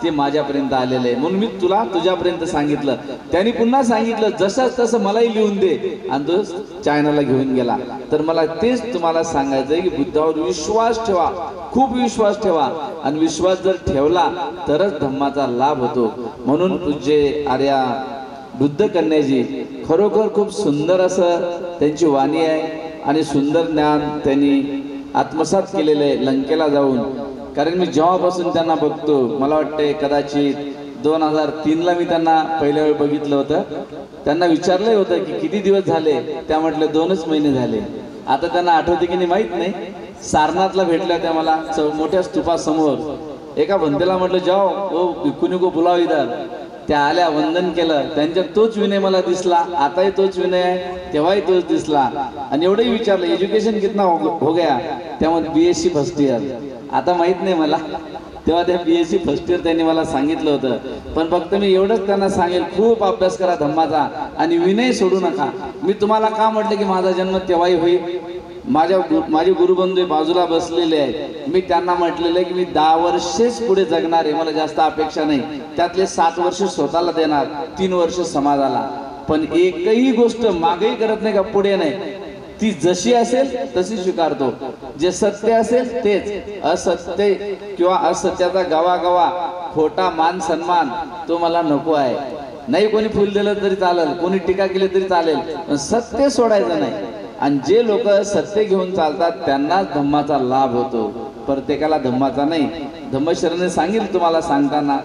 ते माझ्यापर्यंत आलेलं आहे, म्हणून मी तुला तुझ्यापर्यंत सांगितलं. त्यांनी पुन्हा सांगितलं जशाच तसं मलाही लिहून दे, आणि तो चायनाला घेऊन गेला. तर मला तेच तुम्हाला सांगायचंय की बुद्धावर विश्वास ठेवा, खूप विश्वास ठेवा, आणि विश्वास जर ठेवला तरच धम्माचा लाभ होतो. म्हणून पूज्य आर्या बुद्ध कन्याजी खरोखर खूप सुंदर असं त्यांची वाणी आहे आणि सुंदर ज्ञान त्यांनी आत्मसात केलेलं आहे लंकेला जाऊन. कारण मी जेव्हापासून त्यांना बघतो, मला वाटते कदाचित 2003ला मी त्यांना पहिल्या वेळ बघितलं होतं. त्यांना विचारलं होतं की किती दिवस झाले, त्या म्हटलं 2च महिने झाले. आता त्यांना आठवते की नाही माहित नाही. सारनाथला भेटल्या त्या मला मोठ्या स्तूपासमोर. एका भंतेला म्हटलं जाओ ओ भिक्खुनी को बुलाव इधर. त्या आल्या, वंदन केलं, त्यांच्यात तोच विनय मला दिसला. आताही तोच विनय आहे, तेव्हाही तोच दिसला. आणि एवढंही विचारलं एज्युकेशन कितना हो गया, त्यामध्ये BSc फर्स्ट इयर. आता माहित नाही मला, तेव्हा त्या BSc फर्स्ट इयर त्यांनी मला सांगितलं होतं. पण फक्त मी एवढंच त्यांना सांगेल, खूप अभ्यास करा धम्माचा आणि विनय सोडू नका. मी तुम्हाला का म्हटलं की माझा जन्म तेव्हाही होईल. माझे गुरुबंधू बाजूला बसलेले आहेत, मी त्यांना म्हटलेलं आहे की मी 10 वर्षेच पुढे जगणार आहे, मला जास्त अपेक्षा नाही. त्यातले 7 वर्ष स्वतःला देणार, 3 वर्ष समाजाला. पण एकही गोष्ट मागेही करत नाही का पुढे नाही, ती जशी असेल तशी स्वीकारतो. जे सत्य असेल तेच, असत्य किंवा असत्याचा गवा खोटा मान सन्मान तो मला नको आहे. नाही कोणी फुल दिलं तरी चालेल, कोणी टीका केली तरी चालेल, पण सत्य सोडायचं नाही. आणि जे लोक सत्य घेऊन चालतात त्यांनाच धम्माचा लाभ होतो, प्रत्येकाला धम्माचा नाही. धम्मशरणने सांगितलं तुम्हाला सांगताना,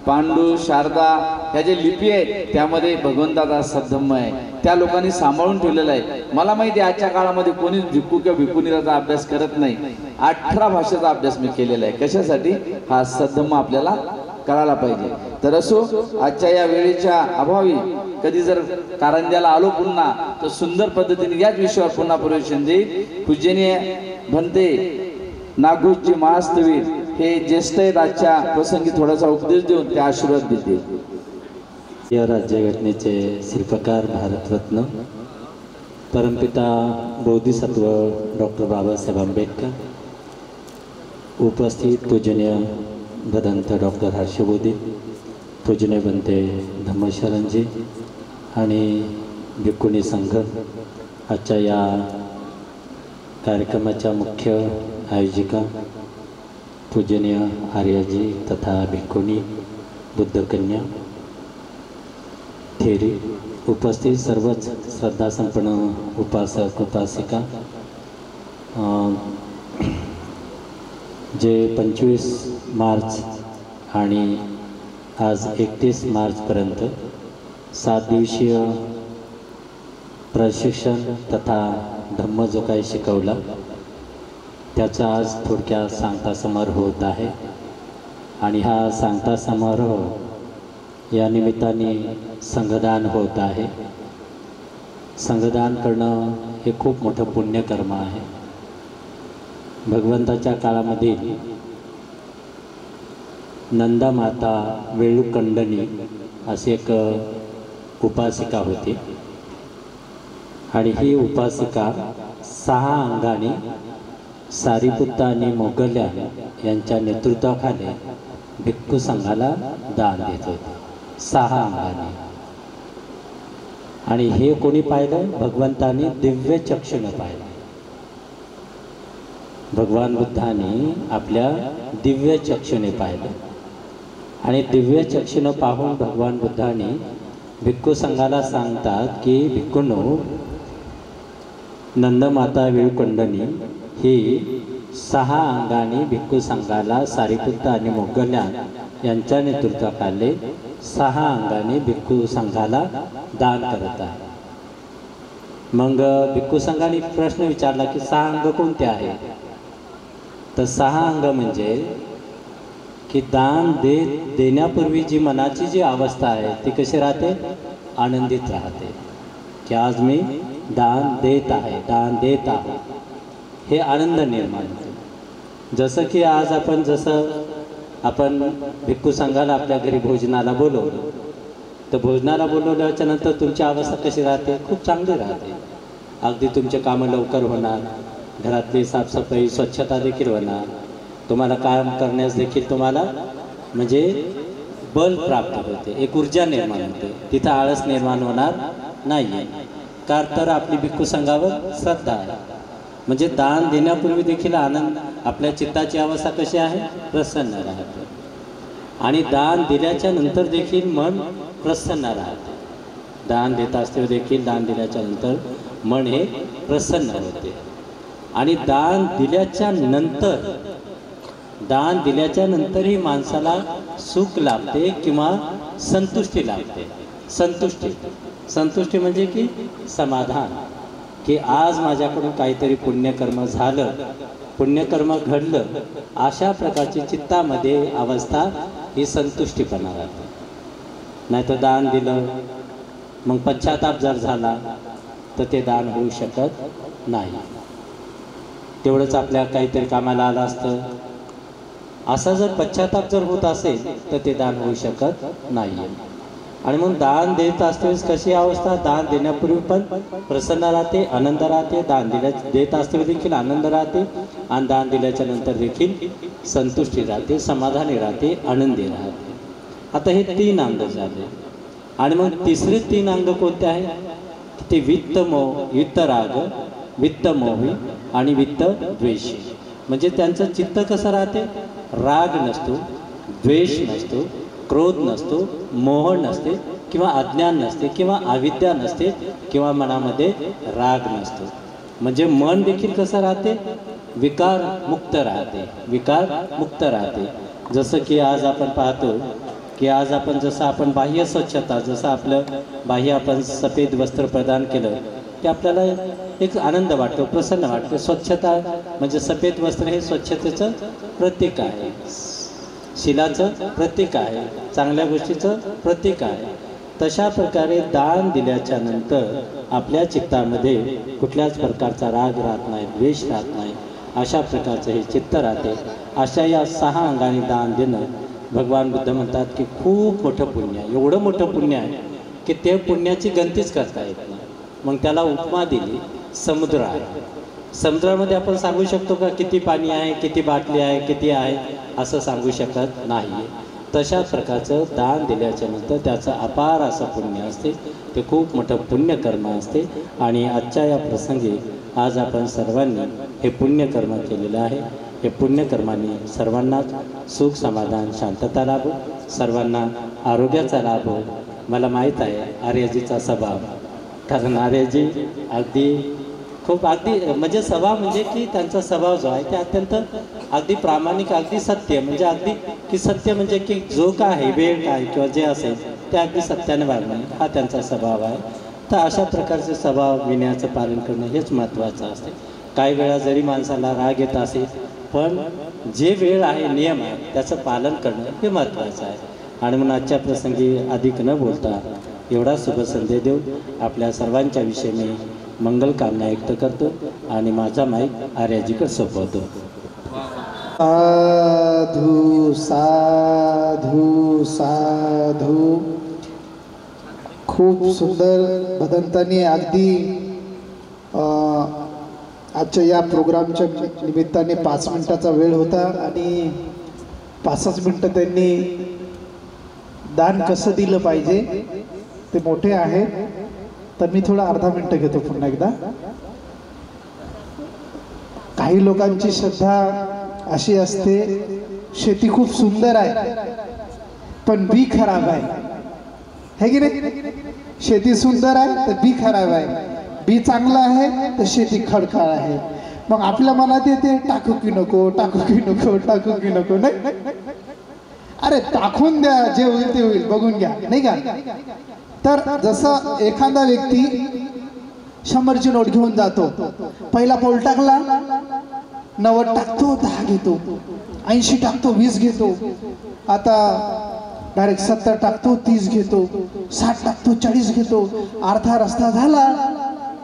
पांडू शारदा ह्या जे लिपी आहेत त्यामध्ये भगवंताचा सद्धम्म आहे, त्या लोकांनी सांभाळून ठेवलेला आहे. मला माहिती आहे आजच्या काळामध्ये कोणी भिक्खू किंवा भिक्खुनीचा अभ्यास करत नाही. 18 भाषेचा अभ्यास मी केलेला आहे. कशासाठी? हा सद्धम्म आपल्याला कळायला पाहिजे. तर असो, आजच्या या वेळेच्या अभावी कधी जर कारंज्याला आलो पुन्हा तर सुंदर पद्धतीने याच विषयावर पुन्हा प्रवचन देईल. पूजनीय भंते नागोजी महास्तवीर हे ज्येष्ठ आहेत, आजच्या प्रसंगी थोडासा उपदेश देऊन ते आशीर्वाद देतील. या राज्यघटनेचे शिल्पकार भारतरत्न परमपिता बोधिसत्व डॉक्टर बाबासाहेब आंबेडकर, उपस्थित पूजनीय भदंत डॉक्टर हर्षबोधी, पूजनीय बनते धम्मशरणजी आणि भिक्खुनी संघ, आजच्या या कार्यक्रमाच्या मुख्य आयोजिका पूजनीय आर्याजी तथा भिक्खुनी बुद्धकन्या थेरी, उपस्थित सर्वच श्रद्धासंपन्न उपासक उपासिका, जे 25 मार्च आणि आज 31 मार्चपर्यंत 7 दिवसीय प्रशिक्षण तथा धम्म जो काही शिकवला त्याचा आज थोडक्यात सांगता समारोह होत आहे. आणि हा सांगता समारोह या निमित्ताने संघदान होत आहे. संघदान करणं हे खूप मोठं पुण्यकर्म आहे. भगवंताच्या काळामध्ये नंदामाता वेळुकंडनी अशी एक उपासिका होती आणि ही उपासिका 6 अंगाने सारीपुत्त आणि मोगल्या यांच्या नेतृत्वाखाली भिक्खू संघाला दान देत होते 6 अंगाने. आणि हे कोणी पाहिलं? भगवंतानी दिव्य चक्षुने पाहिलं. भगवान बुद्धाने आपल्या दिव्य चक्षुने पाहिलं आणि दिव्य चक्षुने पाहून भगवान बुद्धाने भिक्खू संघाला सांगतात की भिक्खूंनो, नंदमाता वेळुकंडनी ही 6 अंगाने भिक्खू संघाला सारीपुत्त आणि मोगल्या यांच्या नेतृत्वाखाली 6 अंगाने भिक्खू संघाला दान करत आहे. मग भिक्खू संघाने प्रश्न विचारला की 6 अंग कोणते आहेत? तर 6 अंग म्हणजे की दान देण्यापूर्वी जी मनाची जी अवस्था आहे ती कशी राहते? आनंदित राहते की आज मी दान देत आहे, दान देत आहे, हे आनंद निर्माण होतो. जसं की आज आपण भिक्खू संघाला आपल्या घरी भोजनाला बोलवलं, तर भोजनाला बोलवल्याच्या नंतर तुमची अवस्था कशी राहते? खूप चांगली राहते. अगदी तुमचे कामं लवकर होणार, घरातली साफसफाई स्वच्छता देखील होणार, तुम्हाला काम करण्यास देखील तुम्हाला म्हणजे बल प्राप्त होते, एक ऊर्जा निर्माण होते, तिथं आळस निर्माण होणार नाही. का तर आपली भिक्खू संघावर श्रद्धा आहे. म्हणजे दान देण्यापूर्वी देखील आनंद, आपल्या चित्ताची अवस्था कशी आहे? प्रसन्न राहते. आणि दान दिल्याच्या नंतर देखील मन प्रसन्न राहते. दान देत असते देखील दान दिल्याच्या नंतर मन हे प्रसन्न होते. आणि दान दिल्याच्या नंतरही माणसाला सुख लाभते किंवा संतुष्टी लाभते. संतुष्टी म्हणजे की समाधान, की आज माझ्याकडून काहीतरी पुण्यकर्म झालं, पुण्यकर्म घडलं, अशा प्रकारची चित्तामध्ये अवस्था ही संतुष्टीपणा राहते. नाही तर दान दिलं मग पश्चाताप जर झाला तर ते दान होऊ शकत नाही. तेवढंच आपल्या काहीतरी कामाला आलं असतं, असा जर पश्चाताप जर होत असेल तर ते दान होऊ शकत नाही. आणि मग दान देत असतेवेळेस कशी अवस्था? दान देण्यापूर्वी पण प्रसन्न राहते, आनंद राहते, दान देत असतेवेळी देखील आनंद राहते, आणि दान दिल्याच्या नंतर देखील संतुष्टी राहते, समाधानी राहते, आनंदी राहते. आता हे 3 अंग झाले. आणि मग तिसरे 3 अंग कोणते आहे? ते वित्त राग, वित्त मोही आणि वित्त द्वेष. म्हणजे त्यांचं चित्त कसं राहते? राग नसतो, द्वेष नसतो, क्रोध नसतो, मोह नसते, किंवा अज्ञान नसते, किंवा अविद्या नसते, किंवा मनामध्ये राग नसतो. म्हणजे मन देखील कसं राहते? विकार मुक्त राहते. जसं की आज आपण पाहतो की आज आपण जसं आपण बाह्य स्वच्छता, जसं आपलं बाह्य आपण सफेद वस्त्र प्रदान केलं की आपल्याला एक आनंद वाटतो, प्रसन्न वाटतो. स्वच्छता म्हणजे सफेद वस्त्र हे स्वच्छतेचं प्रतीक आहे, शिलाचं प्रतीक आहे, चांगल्या गोष्टीचं प्रतीक आहे. तशा प्रकारे दान दिल्याच्या नंतर आपल्या चित्तामध्ये कुठल्याच प्रकारचा राग राहत नाही, द्वेष राहत नाही, अशा प्रकारचं हे चित्त राहते. अशा या 6 अंगाने दान देणं भगवान बुद्ध म्हणतात की खूप मोठं पुण्य आहे, एवढं मोठं पुण्य आहे की ते पुण्याची गणतीच करता येत नाही. मग त्याला उपमा दिली, समुद्र आहे. समुद्रामध्ये आपण सांगू शकतो का किती पाणी आहे, किती बाटली आहे, किती आहे, असं सांगू शकत नाही. तशा प्रकारचं दान दिल्याच्या नंतर त्याचं अपार असं पुण्य असते, ते खूप मोठं पुण्यकर्म असते. आणि आजच्या या प्रसंगी आज आपण सर्वांनी हे पुण्यकर्म केलेलं आहे. हे पुण्यकर्माने सर्वांनाच सुख, समाधान, शांतता लाभो, सर्वांना आरोग्याचा लाभ हो. मला माहीत आहे आर्यजीचा स्वभाव, कारण आर्यजी अगदी म्हणजे स्वभाव म्हणजे की त्यांचा स्वभाव जो आहे ते अत्यंत अगदी प्रामाणिक, अगदी सत्य, म्हणजे अगदी की सत्य म्हणजे की जो काय आहे, वेळ काय किंवा जे असेल ते अगदी सत्याने वागणे हा त्यांचा स्वभाव आहे. तर अशा प्रकारचे स्वभाव विनयाचं पालन करणं हेच महत्त्वाचं असते. काही वेळा जरी माणसाला राग येत असेल, पण जे वेळ आहे, नियम आहे, त्याचं पालन करणं हे महत्त्वाचं आहे. आणि म्हणून आजच्या प्रसंगी अधिक न बोलता एवढा शुभ संदेश देऊन आपल्या सर्वांच्या विषयी मी मंगल कामना व्यक्त करतो आणि माझा माईक आर्याजीकडे सोपवतो. साधू साधू साधू. खूप सुंदर भदंतांनी अगदी आजच्या या प्रोग्रामच्या निमित्ताने 5 मिनिटाचा वेळ होता आणि 5 मिनिटं त्यांनी दान कसं दिलं पाहिजे ते मोठे आहे. तर मी थोडं अर्धा मिनिटं घेतो पुन्हा एकदा. काही लोकांची श्रद्धा अशी असते, शेती खूप सुंदर आहे पण बी खराब आहे की नाही. शेती सुंदर आहे तर बी खराब आहे, बी चांगलं आहे तर शेती खडकाळ आहे. मग आपल्या मनात येते टाकू की नको, टाकू की नको, टाकू की नको. नाही, अरे टाकून द्या, जे होईल ते होईल, बघून घ्या, नाही का. तर जसं एखादा व्यक्ती 100ची नोट घेऊन जातो, पहिला पोल टाकला, 90 टाकतो, 10 घेतो, 80 टाकतो, 20 घेतो, आता डायरेक्ट 70 टाकतो, 30 घेतो, 60 टाकतो, 40 घेतो. अर्धा रस्ता झाला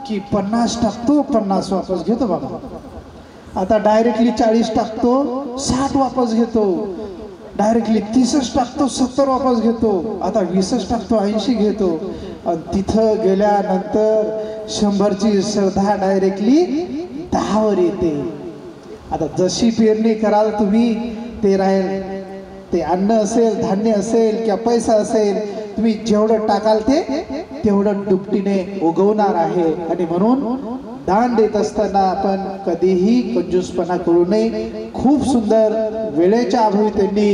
की 50 टाकतो, 50 वापस घेतो. बाबा आता डायरेक्टली 40 टाकतो, 60 वापस घेतो, डायरेक्टली 30 टाकतो, 70 वापस घेतो, आता 20 टाकतो, 80 घेतो. आणि तिथं गेल्यानंतर 100ची श्रद्धा डायरेक्टली 10वर येते. आता जशी पेरणी कराल तुम्ही ते राहील. ते अन्न असेल, धान्य असेल किंवा पैसा असेल, तुम्ही जेवढं टाकाल ते तेवढं दुपटीने उगवणार आहे. आणि म्हणून दान देत असताना आपण कधीही कंजूसपणा करू नये. खूप सुंदर वेळेच्या अभावी त्यांनी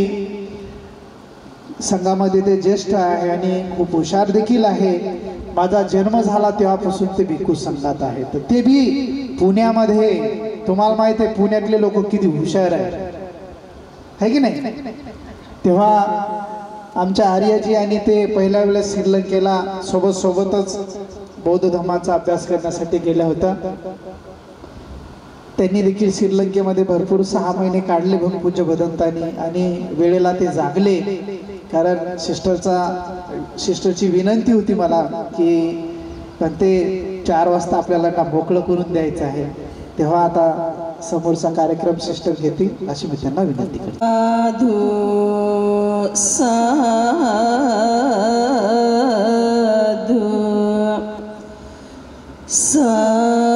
संघामध्ये ते ज्येष्ठ आहे आणि खूप हुशार देखील आहे. माझा जन्म झाला तेव्हापासून ते भिक्खू संघात आहे. तर ते बी पुण्यामध्ये, तुम्हाला माहिती आहे पुण्यातले लोक किती हुशार आहे की नाही. तेव्हा आमच्या आर्याजी आणि ते पहिल्या वेळेस श्रीलंकेला सोबतच बौद्ध धर्माचा अभ्यास करण्यासाठी गेल्या होत्या. त्यांनी देखील श्रीलंकेमध्ये भरपूर 6 महिने काढले भूमपूज्य भदंतांनी. आणि वेळेला ते जागले, कारण सिस्टरची विनंती होती मला की पण ते 4 वाजता आपल्याला ना मोकळं करून द्यायचं आहे. तेव्हा आता समोरचा कार्यक्रम सिस्टर घेतील अशी मी त्यांना विनंती करते. साधू साधू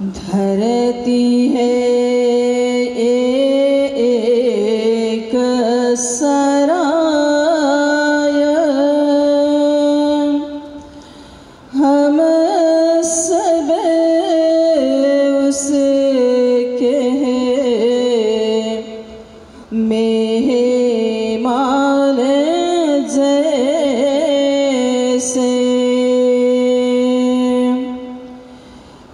धरती है एक सराय, हम सब उसके मेहमान जैसे।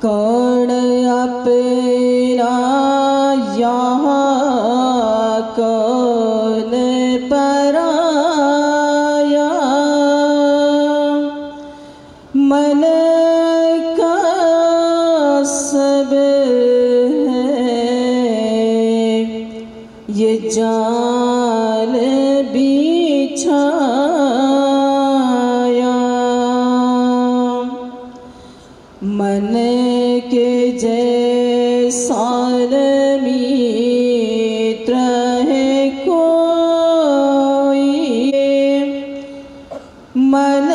कौन अपना यहाँ कौन पराया, मन का सब है ये जाल बिछाया। मन के जैसे साल मित्र है कोई, मन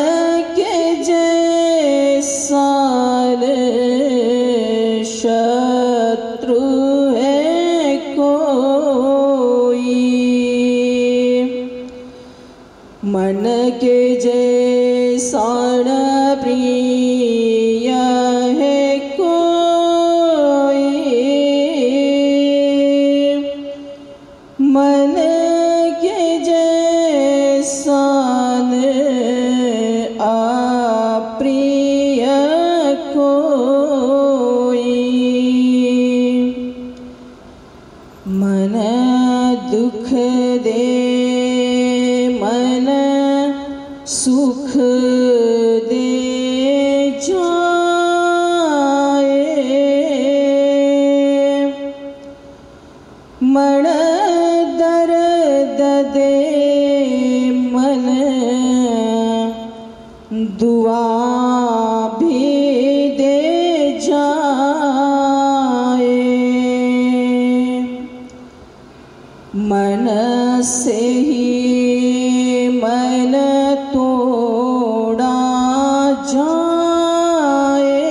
के जैसा शत्रु है कोई, मन के जैसा प्रिय है कोई, मन के जैसा अप्रिय कोई, मन दुख दे मन सुख दे जाए, मन दर्द दे मन दुआ भी दे जाए, मन से ही मन तोड़ा जाए,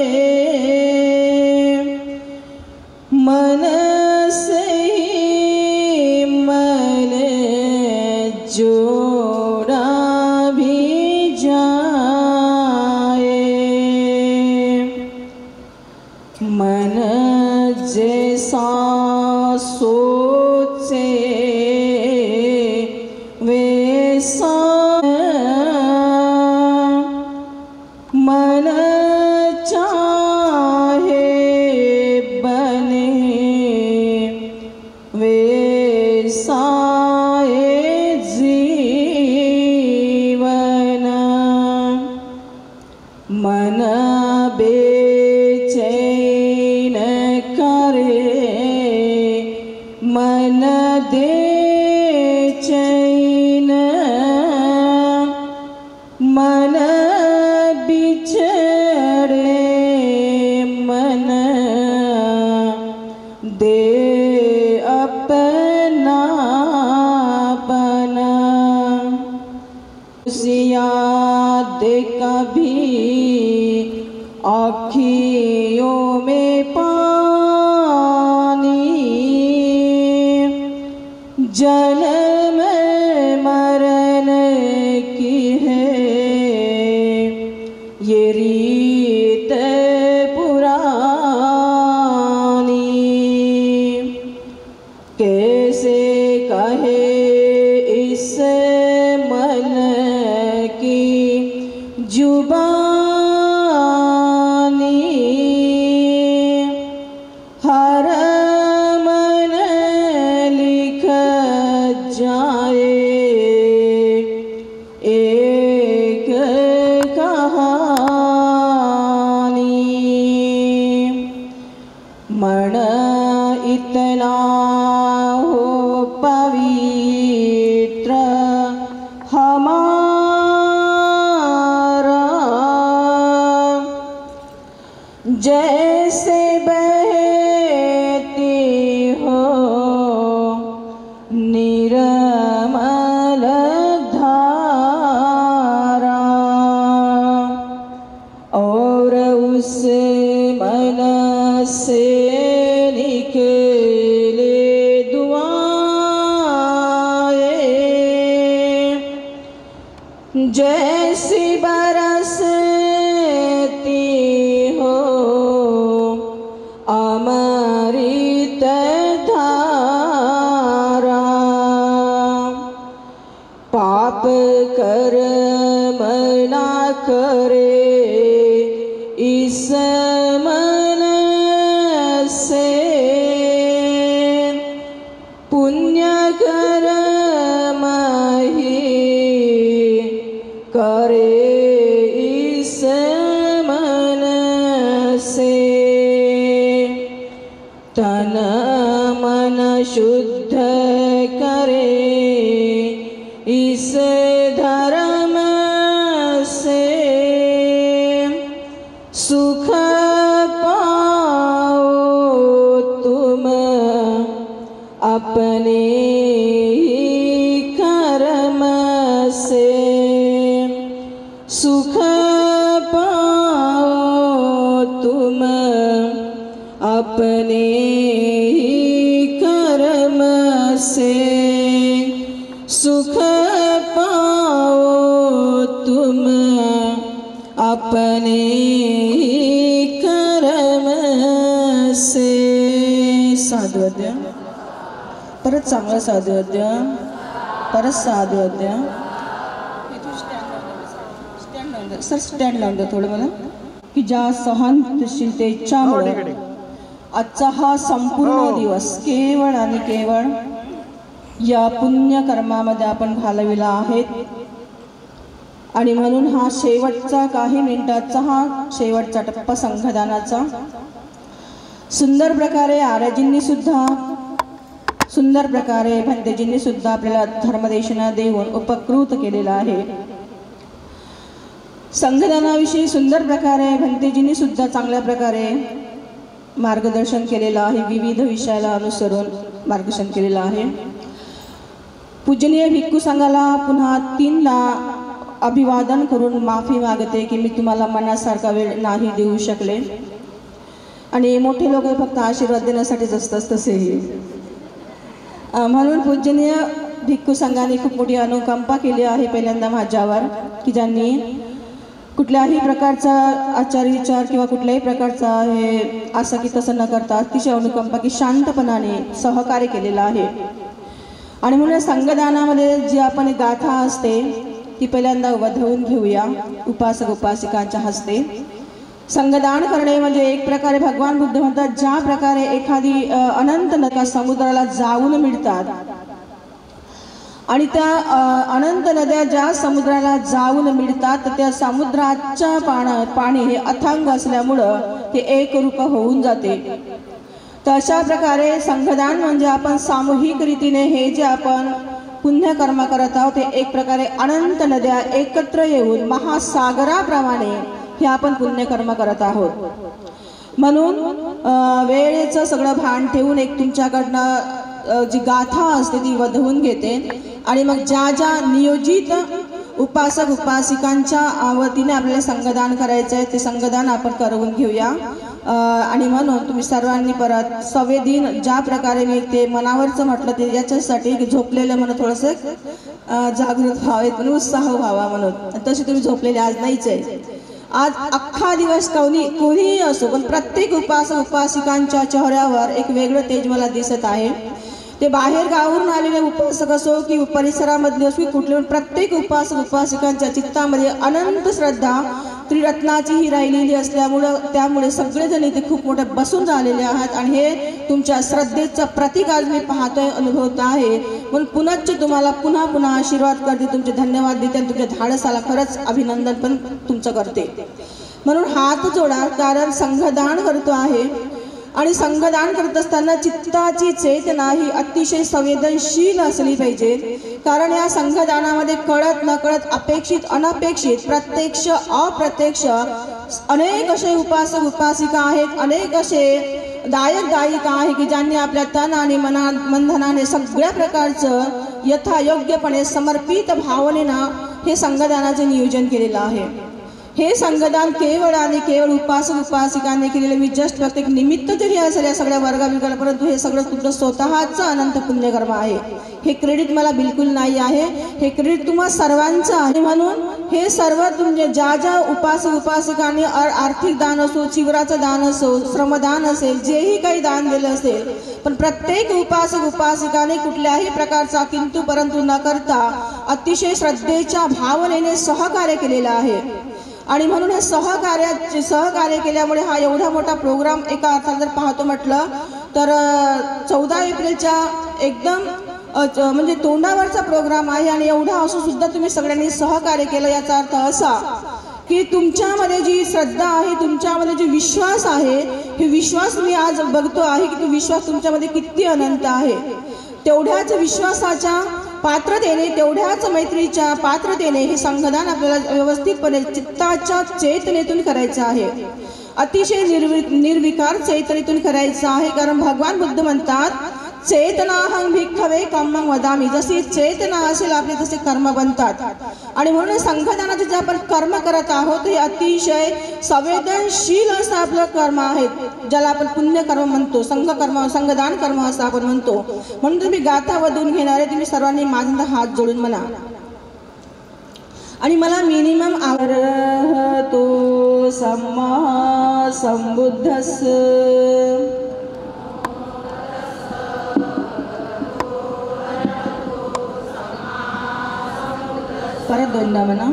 मन से ही मन जोड़ा भी जाए, मन जैसा सोचे वैसा, मन चाहे बने वैसा जीवन, मन बेचैन करे मन दे चैन, मन बिछड़े मन दे अपना बना, याद कभी आँखियों में पानी, जन्म मरण की है ये रीत पुरानी, कैसे कहे इस मन की जुबानी, हर मन लिख जाए एक कहानी, मन इतना हो पवित्र हमारा, जैसे बहती हो निर्मल धारा, और उस मन से निकले दुआएं, जैसी बरसती हो अमृत धारा, पाप कर्म ना करे इस मन से, पुण्य कर्म ही करे इस मन से, तन मन शुद्ध करे इस धर्म से, सुख पाओ अपने ही कर्म से सुख पाओ तुम, अपने ही कर्म से सुख पाओ तुम, अपने ही कर्म से. साधुवाद्य, परत चांगलं साधुवाद्य, परत साधुवाद्य. सर स्टँड लावून द्या थोडं मला. की ज्या सहनशीलतेच्यामुळे आजचा हा संपूर्ण दिवस केवळ आणि केवळ या पुण्यकर्मामध्ये आपण घालविला आहे. आणि म्हणून हा शेवटचा काही मिनिटाचा हा शेवटचा टप्पा संघदानाचा सुंदर प्रकारे आर्यजींनी सुद्धा, सुंदर प्रकारे भंतेजींनी सुद्धा आपल्याला धर्मदेशना देऊन उपकृत केलेला आहे. संघदानाविषयी सुंदर प्रकारे भंतेजींनी सुद्धा चांगल्या प्रकारे मार्गदर्शन केलेलं आहे. विविध विषयाला अनुसरून मार्गदर्शन केलेलं आहे. पूजनीय भिक्खू संघाला पुन्हा 3दा अभिवादन करून माफी मागते की मी तुम्हाला मनासारखा वेळ नाही देऊ शकले. आणि मोठे लोक फक्त आशीर्वाद देण्यासाठीच असतात तसेही. म्हणून पूजनीय भिक्खू संघाने खूप मोठी अनुकंपा केली आहे पहिल्यांदा माझ्यावर, की ज्यांनी कुठल्याही प्रकारचा आचार विचार किंवा कुठल्याही प्रकारचा हे असं की तसं न करता अतिशय अनुकंपा की शांतपणाने सहकार्य केलेलं आहे. आणि म्हणून संघदानामध्ये जी आपण गाथा असते ती पहिल्यांदा वधवून घेऊया उपासक उपासिकांच्या हस्ते. संघदान करणे म्हणजे एक प्रकारे भगवान बुद्ध म्हणतात ज्या प्रकारे एखादी अनंत नद्या समुद्राला जाऊन मिळतात आणि त्या अनंत नद्या ज्या समुद्राला जाऊन मिळतात त्या समुद्राच्या पाणी हे अथांग असल्यामुळं ते एकरूप होऊन जाते. तर अशा प्रकारे संघदान म्हणजे आपण सामूहिक रीतीने हे जे आपण पुण्यकर्म करत आहोत ते एक प्रकारे अनंत नद्या एकत्र येऊन महासागराप्रमाणे हे आपण पुण्यकर्म करत आहोत. म्हणून वेळेचं सगळं भान ठेवून एक तुमच्याकडनं जी गाथा असते ती वधवून घेते आणि मग ज्या ज्या नियोजित उपासक उपासिकांच्या वतीने आपल्याला संघदान करायचं आहे ते संघदान आपण करवून घेऊया. आणि म्हणून तुम्ही सर्वांनी परत संवेदीन ज्या प्रकारे मी ते मनावरचं म्हटलं ते याच्यासाठी की झोपलेलं म्हणून थोडंसं जागृत व्हावे, उत्साह व्हावा म्हणून. तसे तुम्ही झोपलेले आज नाहीच आहे. आज अख्खा दिवस कोणीही असो पण प्रत्येक उपासक उपासिकांच्या चेहऱ्यावर एक वेगळं तेज मला दिसत आहे. ते बाहेर गावावरून आलेले उपासक असो की परिसरामधले असो कुठले, प्रत्येक उपासक उपासिकांच्या चित्तामध्ये अनंत श्रद्धा त्रिरत्नाची ही राहिलेली असल्यामुळं त्यामुळे सगळेजण इथे खूप मोठे बसून राहिलेले आहात आणि हे तुमच्या श्रद्धेचं प्रतीक आज मी पाहतोय, अनुभवत आहे. म्हणून पुनश्च तुम्हाला पुन्हा पुन्हा आशीर्वाद करते, तुमचे धन्यवाद देते आणि तुमच्या धाडसाला खरंच अभिनंदन पण तुमचं करते. म्हणून हात जोडा, कारण संघदान करतो आहे आणि संघदान करत असताना चित्ताची चेतना ही अतिशय संवेदनशील असली पाहिजे. कारण या संघदानामध्ये कळत नकळत अपेक्षित अनपेक्षित प्रत्यक्ष अप्रत्यक्ष अनेक असे उपासक उपासिका आहेत, अनेक असे गायक गायिका आहे की ज्यांनी आपल्या तन आणि मनधनाने सगळ्या प्रकारचं यथायोग्यपणे समर्पित भावनेनं हे संघदानाचे नियोजन केलेलं आहे. हे संघदान केवळ आणि केवळ उपासक उपासिकांनी केलेले, मी जस्ट फक्त एक निमित्त जरी असेल या सगळ्या वर्गाविकाला, परंतु हे सगळं तुमचं स्वतःचं अनंत पुण्यकर्म आहे. हे क्रेडिट मला बिलकुल नाही आहे, हे क्रेडिट तुम्हा सर्वांचं आहे. म्हणून हे सर्व तुमचे ज्या ज्या उपासक उपासिकांनी आर्थिक दान असो, चिवराचं दान असो, श्रमदान असेल, जेही काही दान दिलं असेल, पण प्रत्येक उपासक उपासिकाने कुठल्याही प्रकारचा किंतु परंतु न करता अतिशय श्रद्धेच्या भावनेने सहकार्य केलेलं आहे. आणि म्हणून हे सहकार्य केल्यामुळे हा एवढा मोठा प्रोग्राम एका अर्थात जर पाहतो म्हटलं तर 14 एप्रिलच्या एकदम म्हणजे तोंडावरचा प्रोग्राम आहे. आणि एवढा असून सुद्धा तुम्ही सगळ्यांनी सहकार्य केलं, याचा अर्थ असा की तुमच्यामध्ये जी श्रद्धा आहे, तुमच्यामध्ये जी विश्वास आहे, हे विश्वास मी आज बघतो आहे की तो विश्वास तुमच्यामध्ये किती अनंत आहे. तेवढ्याच विश्वासाच्या पात्रतेने, तेवढ्याच मैत्रीच्या पात्रतेने हे संघदान आपल्याला व्यवस्थितपणे चित्ताच्या चेतनेतून करायचं आहे, अतिशय निर्विकार चैतन्यातून करायचं आहे. कारण भगवान बुद्ध म्हणतात चेतनाहं भिक्खवे कर्मं वदामि. जशी चेतना असेल आपली तसे कर्म बनतात. आणि म्हणून संघदानाचे जे आपण कर्म करत आहोत हे अतिशय संवेदनशील असं आपलं कर्म आहे, ज्याला आपण पुण्यकर्म म्हणतो, संघदान कर्म असं आपण म्हणतो. म्हणून तुम्ही गाथा वधून घेणारे तुम्ही सर्वांनी माझा हात जोडून म्हणा. आणि मला मिनिमम तो सम्मा संबुद्धस परत दोनदा म्हणा.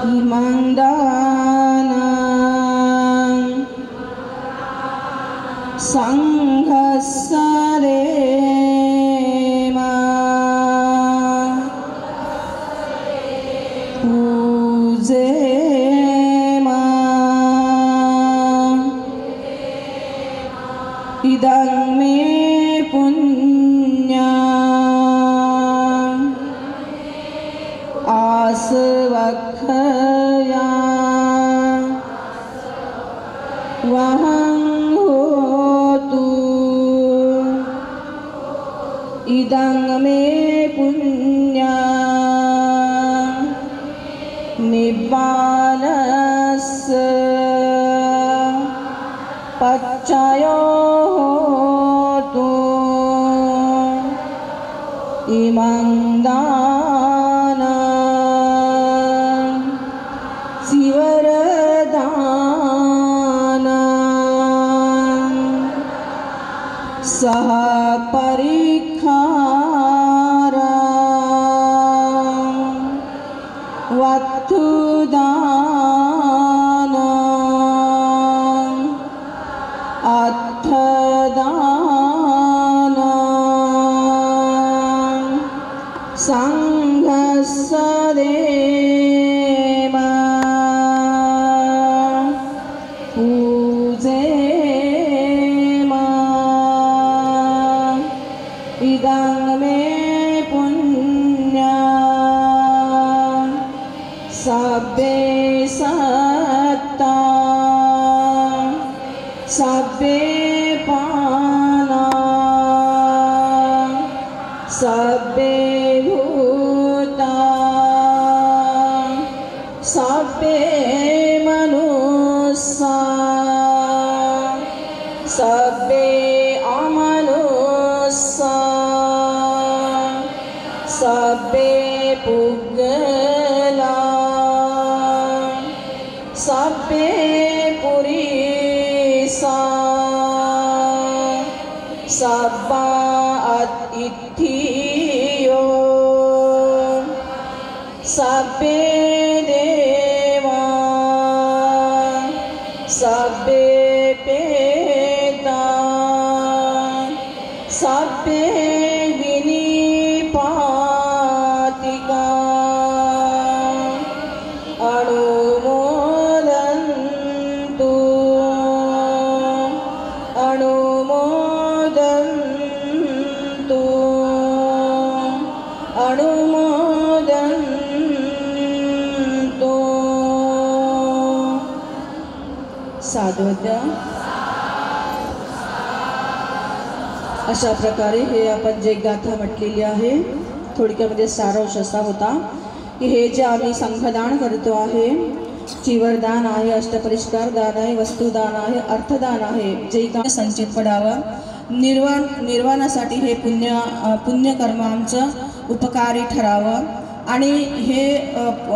इमानदानं संघसरे इदं मे पुण्या आसवखया वहं होतु. इदं मे पुण्या निब्बानस्य पच्चयो होतु. इमं दानं शिवरदानं सह परिखारं वत्थुदानं अर्थदानं संघसदेम पूजेम. इदं मे पुण्या सब्बे सत्ता सब्बे पाना सब्बे भूता सब्बे मनुष्या सब्बे अमनुष्या सब्बे पुग्गला सब्बे पुरीसा सब्बा इत्थियो सब्बे देवा सब्बे पेता सब्बे विनिपातिका अनुमोदन्तु अनुमोदन्तु अनुमोदन्तु. साधुवाद. अशा प्रकारे हे आपण जे गाथा म्हटलेली आहे थोडक्यामध्ये सारांश असा होता की हे जे आम्ही संघदान करतो आहे, चिवरदान आहे, अष्टपरिष्कार दान आहे, वस्तुदान आहे, अर्थदान आहे, जे काम संचित पडावं निर्वाणासाठी हे पुण्यकर्म आमचं उपकारी ठरावं. आणि हे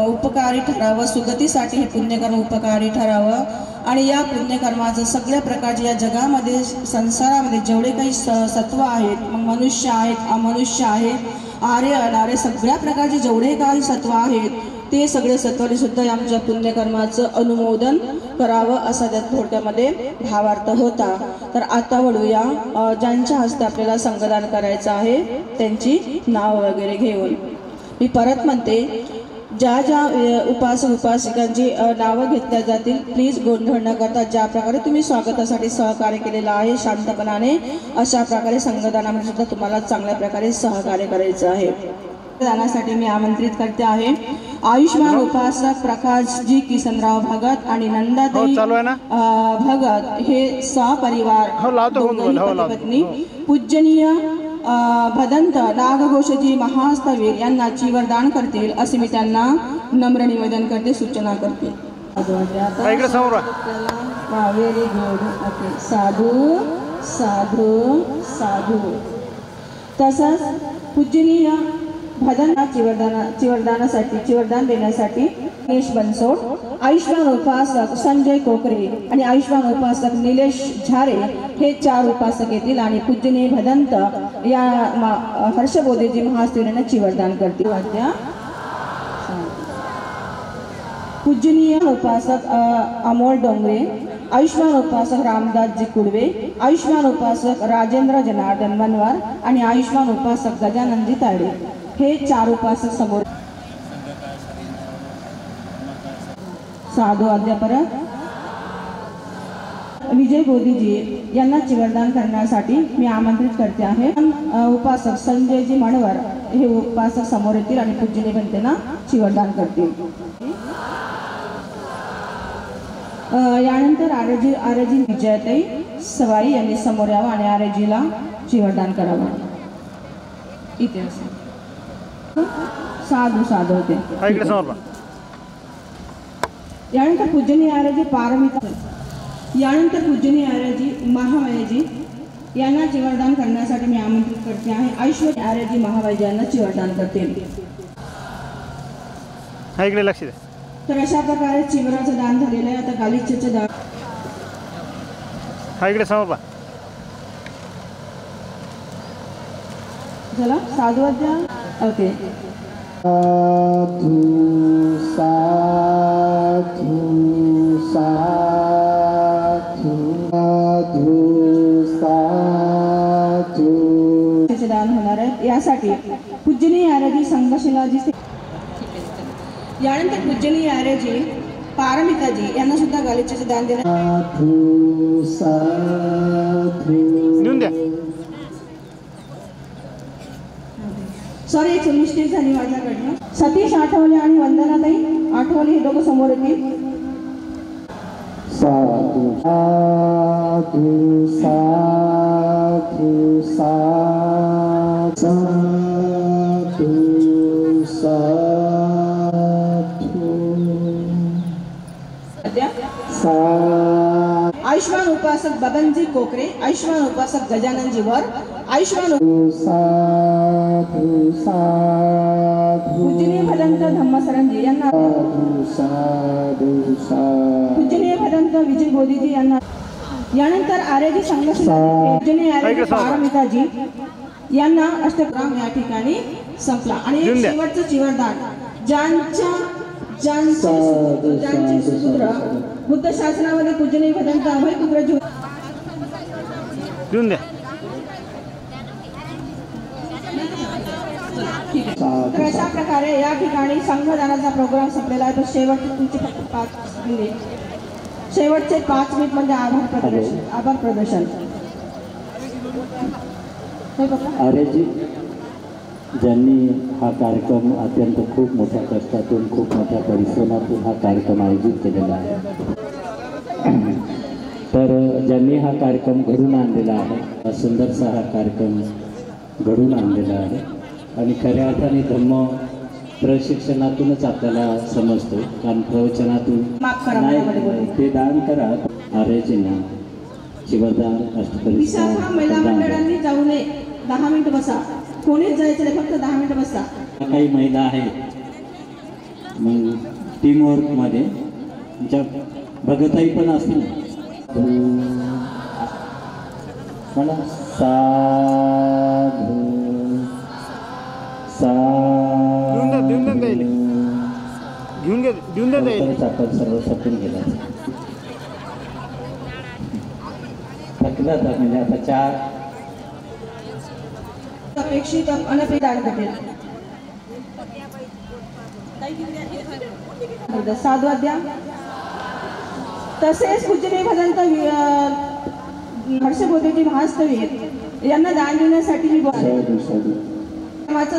उपकारी ठरावं, सुगतीसाठी हे पुण्यकर्म उपकारी ठरावं. आणि या पुण्यकर्माचं सगळ्या प्रकारचे या जगामध्ये संसारामध्ये जेवढे काही सत्व आहेत, मग मनुष्य आहेत, अमनुष्य आहेत, आर्य अनार्य सगळ्या प्रकारचे जेवढे काही सत्व आहेत ते सगळे सत्वाने सुद्धा आमच्या पुण्यकर्माचं अनुमोदन करावं असा त्या थोडक्यामध्ये भावार्थ होता. तर आता वळूया ज्यांच्या हस्ते आपल्याला संघदान करायचं आहे त्यांची नाव वगैरे घेऊन. मी परत म्हणते, ज्या ज्या उपासक उपासिकांची नावं घेतल्या जातील प्लीज गोंधळ न करता ज्या प्रकारे तुम्ही स्वागतासाठी सहकार्य केलेलं आहे शांतपणाने अशा प्रकारे संघदानामध्ये सुद्धा तुम्हाला चांगल्या प्रकारे सहकार्य करायचं आहे. दानासाठी मी आमंत्रित करते आहे आयुष्मान उपासक प्रकाशजी किसनराव भगत आणि नंदाताई भगत हे सहपरिवार दोघंही पत्नी पूजनीय भदंत नागघोषजी महास्तवीर यांना चिवरदान करतील असे मी त्यांना नम्र निवेदन करते सूचना करते. Very good. ओके. साधू साधू साधू. तसंच पूजनीय भदंत चिवरदान देण्यासाठी निलेश बनसोड, आयुष्मान उपासक संजय कोकरे आणि आयुष्मान उपासक निलेश झारे हे 4 उपासक येतील आणि पूजनीय भदंत या हर्षबोधेजी महास्तवीर यांना चिवरदान करतील. पूजनीय उपासक अमोल डोंगरे, आयुष्मान उपासक रामदासजी कुडवे, आयुष्मान उपासक राजेंद्र जनार्दन मनवार आणि आयुष्मान उपासक गजाननजी तायडे हे 4 उपासक समोर. साधू अध्यापक विजय बोधीजी यांना चिवरदान करण्यासाठी मी आमंत्रित करते आहे. उपासक संजयजी मनवार हे उपासक समोर येतील आणि पूजनीय भंतेना चिवरदान करतील. यानंतर आर्यजी विजयताई सवाई यांनी समोर यावं आणि आर्यजीला चिवरदान करावं. इथे साधू साधू होते. यानंतर पूजनीय आर्यजी पारमिता, यानंतर पूजनीय आर्यजी महामायाजी यांना चिवरदान करण्यासाठी मी आमंत्रित करते आहे. ऐश्वर्य आर्यजी महामायाजी यांना चिवरदान करतील. लक्ष द्या. तर अशा प्रकारे चिवराचं दान झालेलं आहे. आता गालिचेचं दान समोर. चला साधू अध्या. ओके. साधू साधू साधू साधू साधू दान होणार आहे. यासाठी पूजनीय आर्यजी संघशिलाजी, यानंतर पूजनीय आर्यजी पारमिताजी यांना सुद्धा गालिचेचे दान देणार. साधू साधू देऊन द्या. सॉरी एक मिस्टेक झाली माझ्याकडनं. सतीश आठवले आणि वंदनाताई आठवले हे दोघं समोर येतील. साधू साधू साधू साधू साधू आयुष्मान उपासक बबनजी कोकरे, आयुष्मान उपासक गजाननजी वर, आयुष्मान साधू साधू पूजनीय भदंत धम्मसरणजी यांना, साधू साधू पूजनीय भदंत विजय बोधीजी यांना. यानंतर आर्यजी संघशिलाजी पूजनीय आर्यजी पारमिताजी यांना अष्टग्राम या ठिकाणी संपला. आणि शेवटचं चिवरदान ज्यांचे सुपुत्र बुद्ध शासनामध्ये पूजनीय भदंत अभयपुत्रजी देऊन द्या. तर अशा प्रकारे या ठिकाणी संघदानाचा प्रोग्राम संपलेला आहे. तर शेवटचे तुमचे फक्त 5 मिनिट, शेवटचे 5 मिनिट म्हणजे आभार प्रदर्शन. आर्यजी ज्यांनी हा कार्यक्रम अत्यंत खूप मोठ्या कष्टातून खूप मोठ्या परिश्रमातून हा कार्यक्रम आयोजित केलेला आहे. तर ज्यांनी हा कार्यक्रम घडून आणलेला आहे, सुंदरसा हा कार्यक्रम घडून आणलेला आहे आणि खऱ्या अर्थाने धम्म प्रशिक्षणातूनच आपल्याला समजतो, कारण प्रवचनातून नाही. ते दान करा. आर्यजींना चिवरदान विशाखा महिला मंडळांनी जाऊ नये. 10 मिनिट बसा. कोणीच जायचं नाही, फक्त 10 मिनिट बसा. काही महिला आहेत मग टीमवर्कमध्ये ज्या भगताई पण असतील. मला साधू साधू घेऊन द्या. आपण सर्व सपून गेला. थकला तर म्हणजे आता 4 अपेक्षित अनपेक्षित दान करेल. साधवाद्या तसेच पूजनीय भजंत हर्षबोधेजी महास्तवी यांना दान देण्यासाठी मी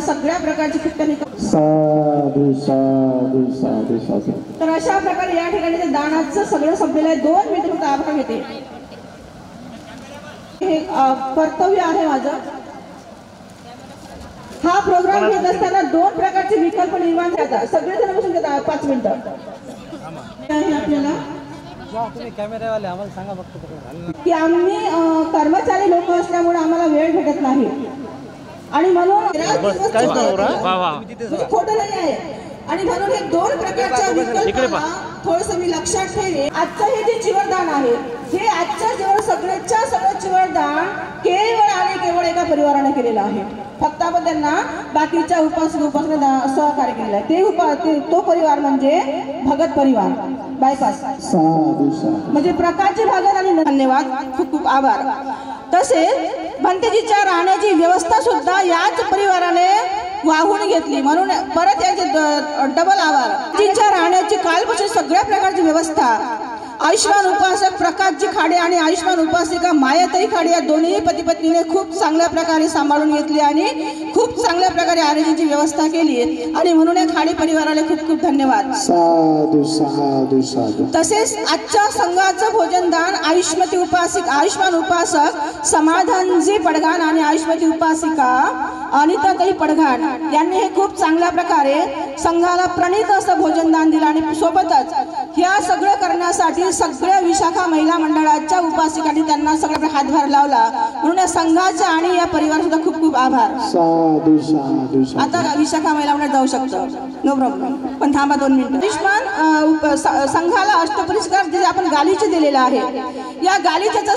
सगळ्या प्रकारची कीर्तने साधू साधू साधू साधू. तर अशा प्रकारे या ठिकाणी ते दानाचं सगळं संपलेलं आहे. 2 मिनिट फक्त आभार घेते. हे कर्तव्य आहे माझं. हा प्रोग्राम घेत असताना 2 प्रकारचे विकल्प निर्माण करतात. सगळेजण बसून घेतात 5 मिनिटं आपल्याला कॅमेरावाले आम्हाला सांगा फक्त की आम्ही कर्मचारी लोक असल्यामुळे आम्हाला वेळ भेटत नाही आणि म्हणून खोटं नाही आहे. आणि म्हणून हे 2 प्रकारच्या विकल्पाला थोडंसं मी लक्षात ठेवे. आजचं हे जे चिवरदान आहे हे आजच्या जेवढं सगळं चिवरदान केवळ आणि केवळ एका परिवाराने केलेलं आहे. फक्त आपण त्यांना बाकीच्या उपासना सहकार्य केलेलं आहे. तो परिवार म्हणजे भगत परिवार बायपास म्हणजे प्रकारचे भगत. आणि धन्यवाद, खूप खूप आभार. तसेच भंतेजीच्या राहण्याची व्यवस्था सुद्धा याच परिवाराने वाहून घेतली म्हणून परत याचे डबल आभार. तिच्या राहण्याची कालपासून सगळ्या प्रकारची व्यवस्था आयुष्मान उपासक प्रकाशजी खाडे आणि आयुष्मान उपासिका मायाताई खाडे या दोन्ही पती पत्नीने खूप चांगल्या प्रकारे सांभाळून घेतली आणि खूप चांगल्या प्रकारे आरोग्याची व्यवस्था केली आणि म्हणून या खाडे परिवाराला खूप खूप धन्यवाद. साधू साधू साधू. तसेच आजच्या संघाचं भोजनदान आयुष्मान उपासक समाधानजी पडघाण आणि आयुष्मती उपासिका अनिताताई पडघाण यांनी हे खूप चांगल्या प्रकारे संघाला प्रणित असं भोजनदान दिलं आणि सोबतच ह्या सगळं करण्यासाठी सगळ्या विशाखा महिला मंडळाच्या उपासिकांनी त्यांना सगळं हातभार लावला म्हणून या संघाचा आणि या परिवाराचा खूप खूप आभार. साधू साधू. आता विशाखा महिला मंडळ जाऊ शकतो, नो प्रॉब्लेम, पण थांबा 2 मिनिटं. आयुष्मान संघाला अष्टपुरस्कार जे आपण गालीचे दिलेला आहे या गालीच्याचा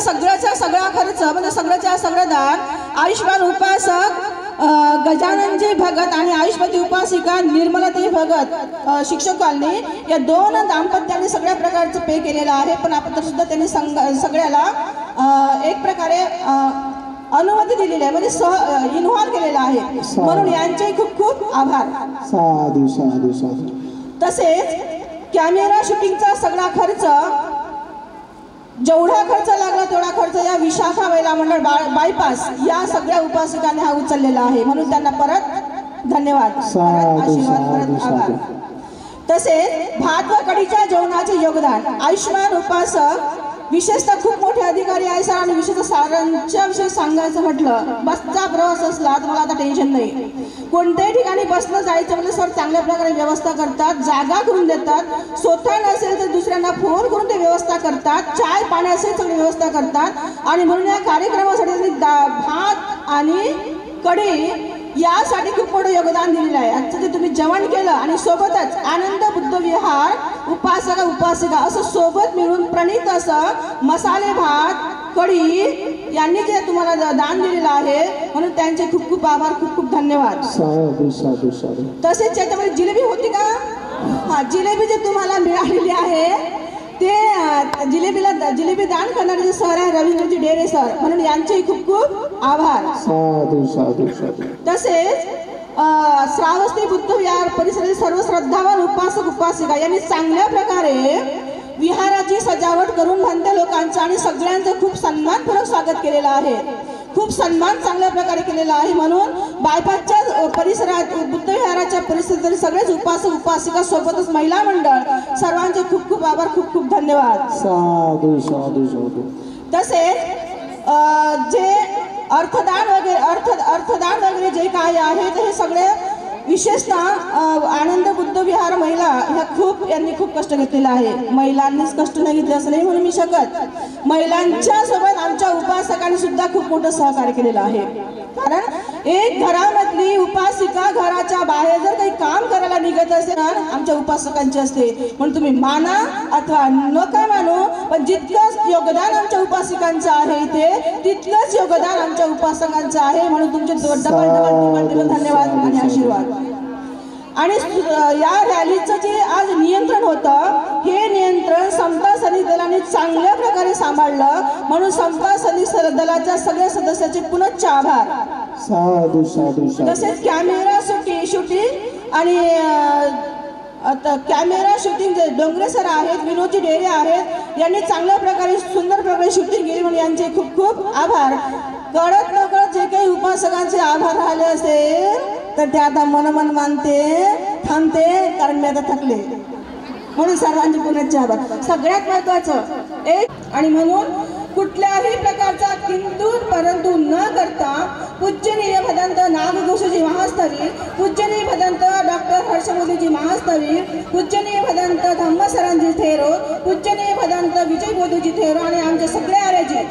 सगळा खर्च म्हणजे सगळं दान आयुष्मान उपासक गजाननजी भगत आणि आयुष्मती उपासिका निर्मलाताई भगत शिक्षक कॉलनी या 2 दाम्पत्यांनी सगळ्या प्रकारचं पे केलेलं आहे. पण आपण सुद्धा त्यांनी सगळ्याला एक प्रकारे अनुमती दिलेली आहे म्हणजे इन्व्हॉल्व केलेला आहे म्हणून यांचे खूप खूप आभार. साधू साधू साधू. तसेच कॅमेरा शूटिंगचा सगळा खर्च जेवढा खर्च लागला तेवढा खर्च या विशाखा महिला मंडळ बायपास या सगळ्या उपासकांनी हा उचललेला आहे म्हणून त्यांना परत धन्यवाद, आशीर्वाद, परत आभार. तसेच भात व कढीच्या जेवणाचे योगदान आयुष्मान उपासक विशेषतः खूप मोठे अधिकारी आहे सर आणि विशेषतः सारांच्या विषयी सांगायचं म्हटलं बसचा प्रवास असला तर मला आता टेन्शन नाही. कोणत्याही ठिकाणी बसनं जायचं म्हणजे सर चांगल्या प्रकारे व्यवस्था करतात, जागा करून देतात, स्वतः नसेल तर दुसऱ्यांना फोन करून ते व्यवस्था करतात, चाय पाणी असेल सगळी व्यवस्था करतात आणि म्हणून या कार्यक्रमासाठी त्यांनी भात आणि कढी यासाठी खूप मोठं योगदान दिलेलं आहे. आजचं जे तुम्ही जेवण केलं आणि सोबतच आनंद बुद्ध विहार उपासिका असं सोबत मिळून प्रणित असं मसाले भात कढी यांनी जे तुम्हाला दान दिलेलं आहे म्हणून त्यांचे खूप खूप आभार, खूप खूप धन्यवाद. साधू साधू साधू. तसेच त्याच्यामध्ये जिलेबी होती का? हा, जिलेबी जे तुम्हाला मिळालेली आहे ते जिलेबी दान करणारे जे सर आहे रवींद्रजी डेरे सर म्हणून यांचे खूप खूप आभार. साधू साधू साधू. तसेच श्रावस्ती बुद्ध विहार परिसरातील सर्व श्रद्धावान उपासक उपासिका यांनी चांगल्या प्रकारे विहाराची सजावट करून भंते लोकांचं आणि सगळ्यांचं खूप सन्मानपूर्वक स्वागत केलेलं आहे. खूप सन्मान चांगल्या प्रकारे केलेला आहे म्हणून बायपासच्या परिसरात बुद्ध विहाराच्या परिसरातील सगळेच उपासक उपासिका सोबतच महिला मंडळ सर्वांचे खूप खूप आभार, खूप खूप धन्यवाद. साधू साधू साधू. तसेच जे अर्थदान वगैरे जे काय आहे ते हे सगळे विशेषतः आनंद बुद्ध विहार महिला ह्या यांनी खूप कष्ट घेतलेलं आहे. महिलांनीच कष्ट नाही घेतले असं नाही म्हणून मी शकत, महिलांच्या सोबत आमच्या उपासकांनी सुद्धा खूप मोठं सहकार्य केलेलं आहे. कारण एक घरामधली उपासिका घराच्या बाहेर जर काही काम करायला निघत असेल तर आमच्या उपासकांची असते म्हणून तुम्ही माना अथवा नका मानू पण जितकंच योगदान आमच्या उपासिकांचं आहे इथे तितकंच योगदान आमच्या उपासकांचं आहे म्हणून तुमचे डबल धन्यवाद आणि आशीर्वाद. आणि या रॅलीचं जे आज नियंत्रण होतं हे नियंत्रण समता सैनिक दलाने चांगल्या प्रकारे सांभाळलं म्हणून समता सैनिक दलाच्या सगळ्या सदस्याचे पुनश्च आभार. साधू साधू. तसेच कॅमेरा शूटिंग आणि आता कॅमेरा शूटिंग जे डोंगरे सर आहेत, विनोदजी डेरे आहेत, यांनी चांगल्या प्रकारे सुंदर प्रकारे शूटिंग केली म्हणून यांचे खूप खूप आभार. कळत न कळत जे काही उपासकांचे आभार राहिले असेल तर ते आता मनमन मानते, थांबते, कारण मी आता थकले. म्हणून सर्वांचे पुण्याचे आभार. सगळ्यात महत्वाचं एक, आणि म्हणून कुठल्याही प्रकारचा किंतु परंतु न करता पूज्यनीय भदंत नागघोषजी महास्तवी, पूज्यनीय भदंत डॉक्टर हर्षमोदीजी महास्तवी, पूज्यनीय भदंत धम्मसरांजी थेरो, पूज्यनीय भदंत विजय बोधूजी थेरो आणि आमचे सगळे आर्यजी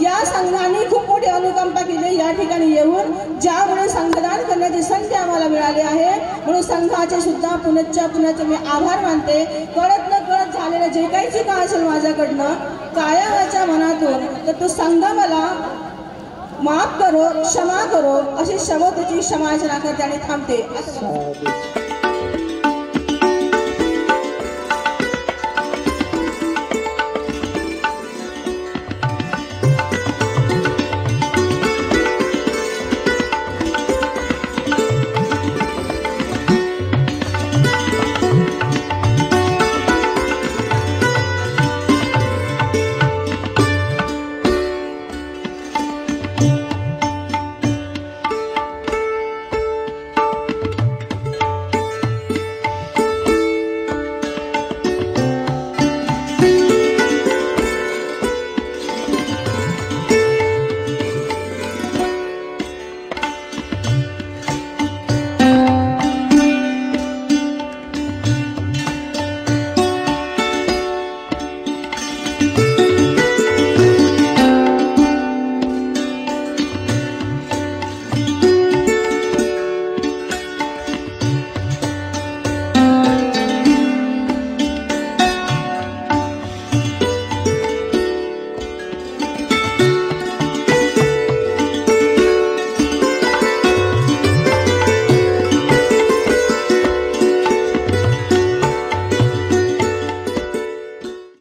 या संघाने खूप मोठी अनुकंपा केली या ठिकाणी येऊन, ज्यामुळे संघदान करण्याची संधी आम्हाला मिळाली आहे. म्हणून संघाचे सुद्धा पुण्याचे मी आभार मानते. कळत न कळत झालेलं जे काही चुका असेल माझ्याकडनं कायाच्या मनातून, तर तो संघ मला माफ करो, क्षमा करो अशी शब्दाची क्षमायाचना करते आणि थांबते.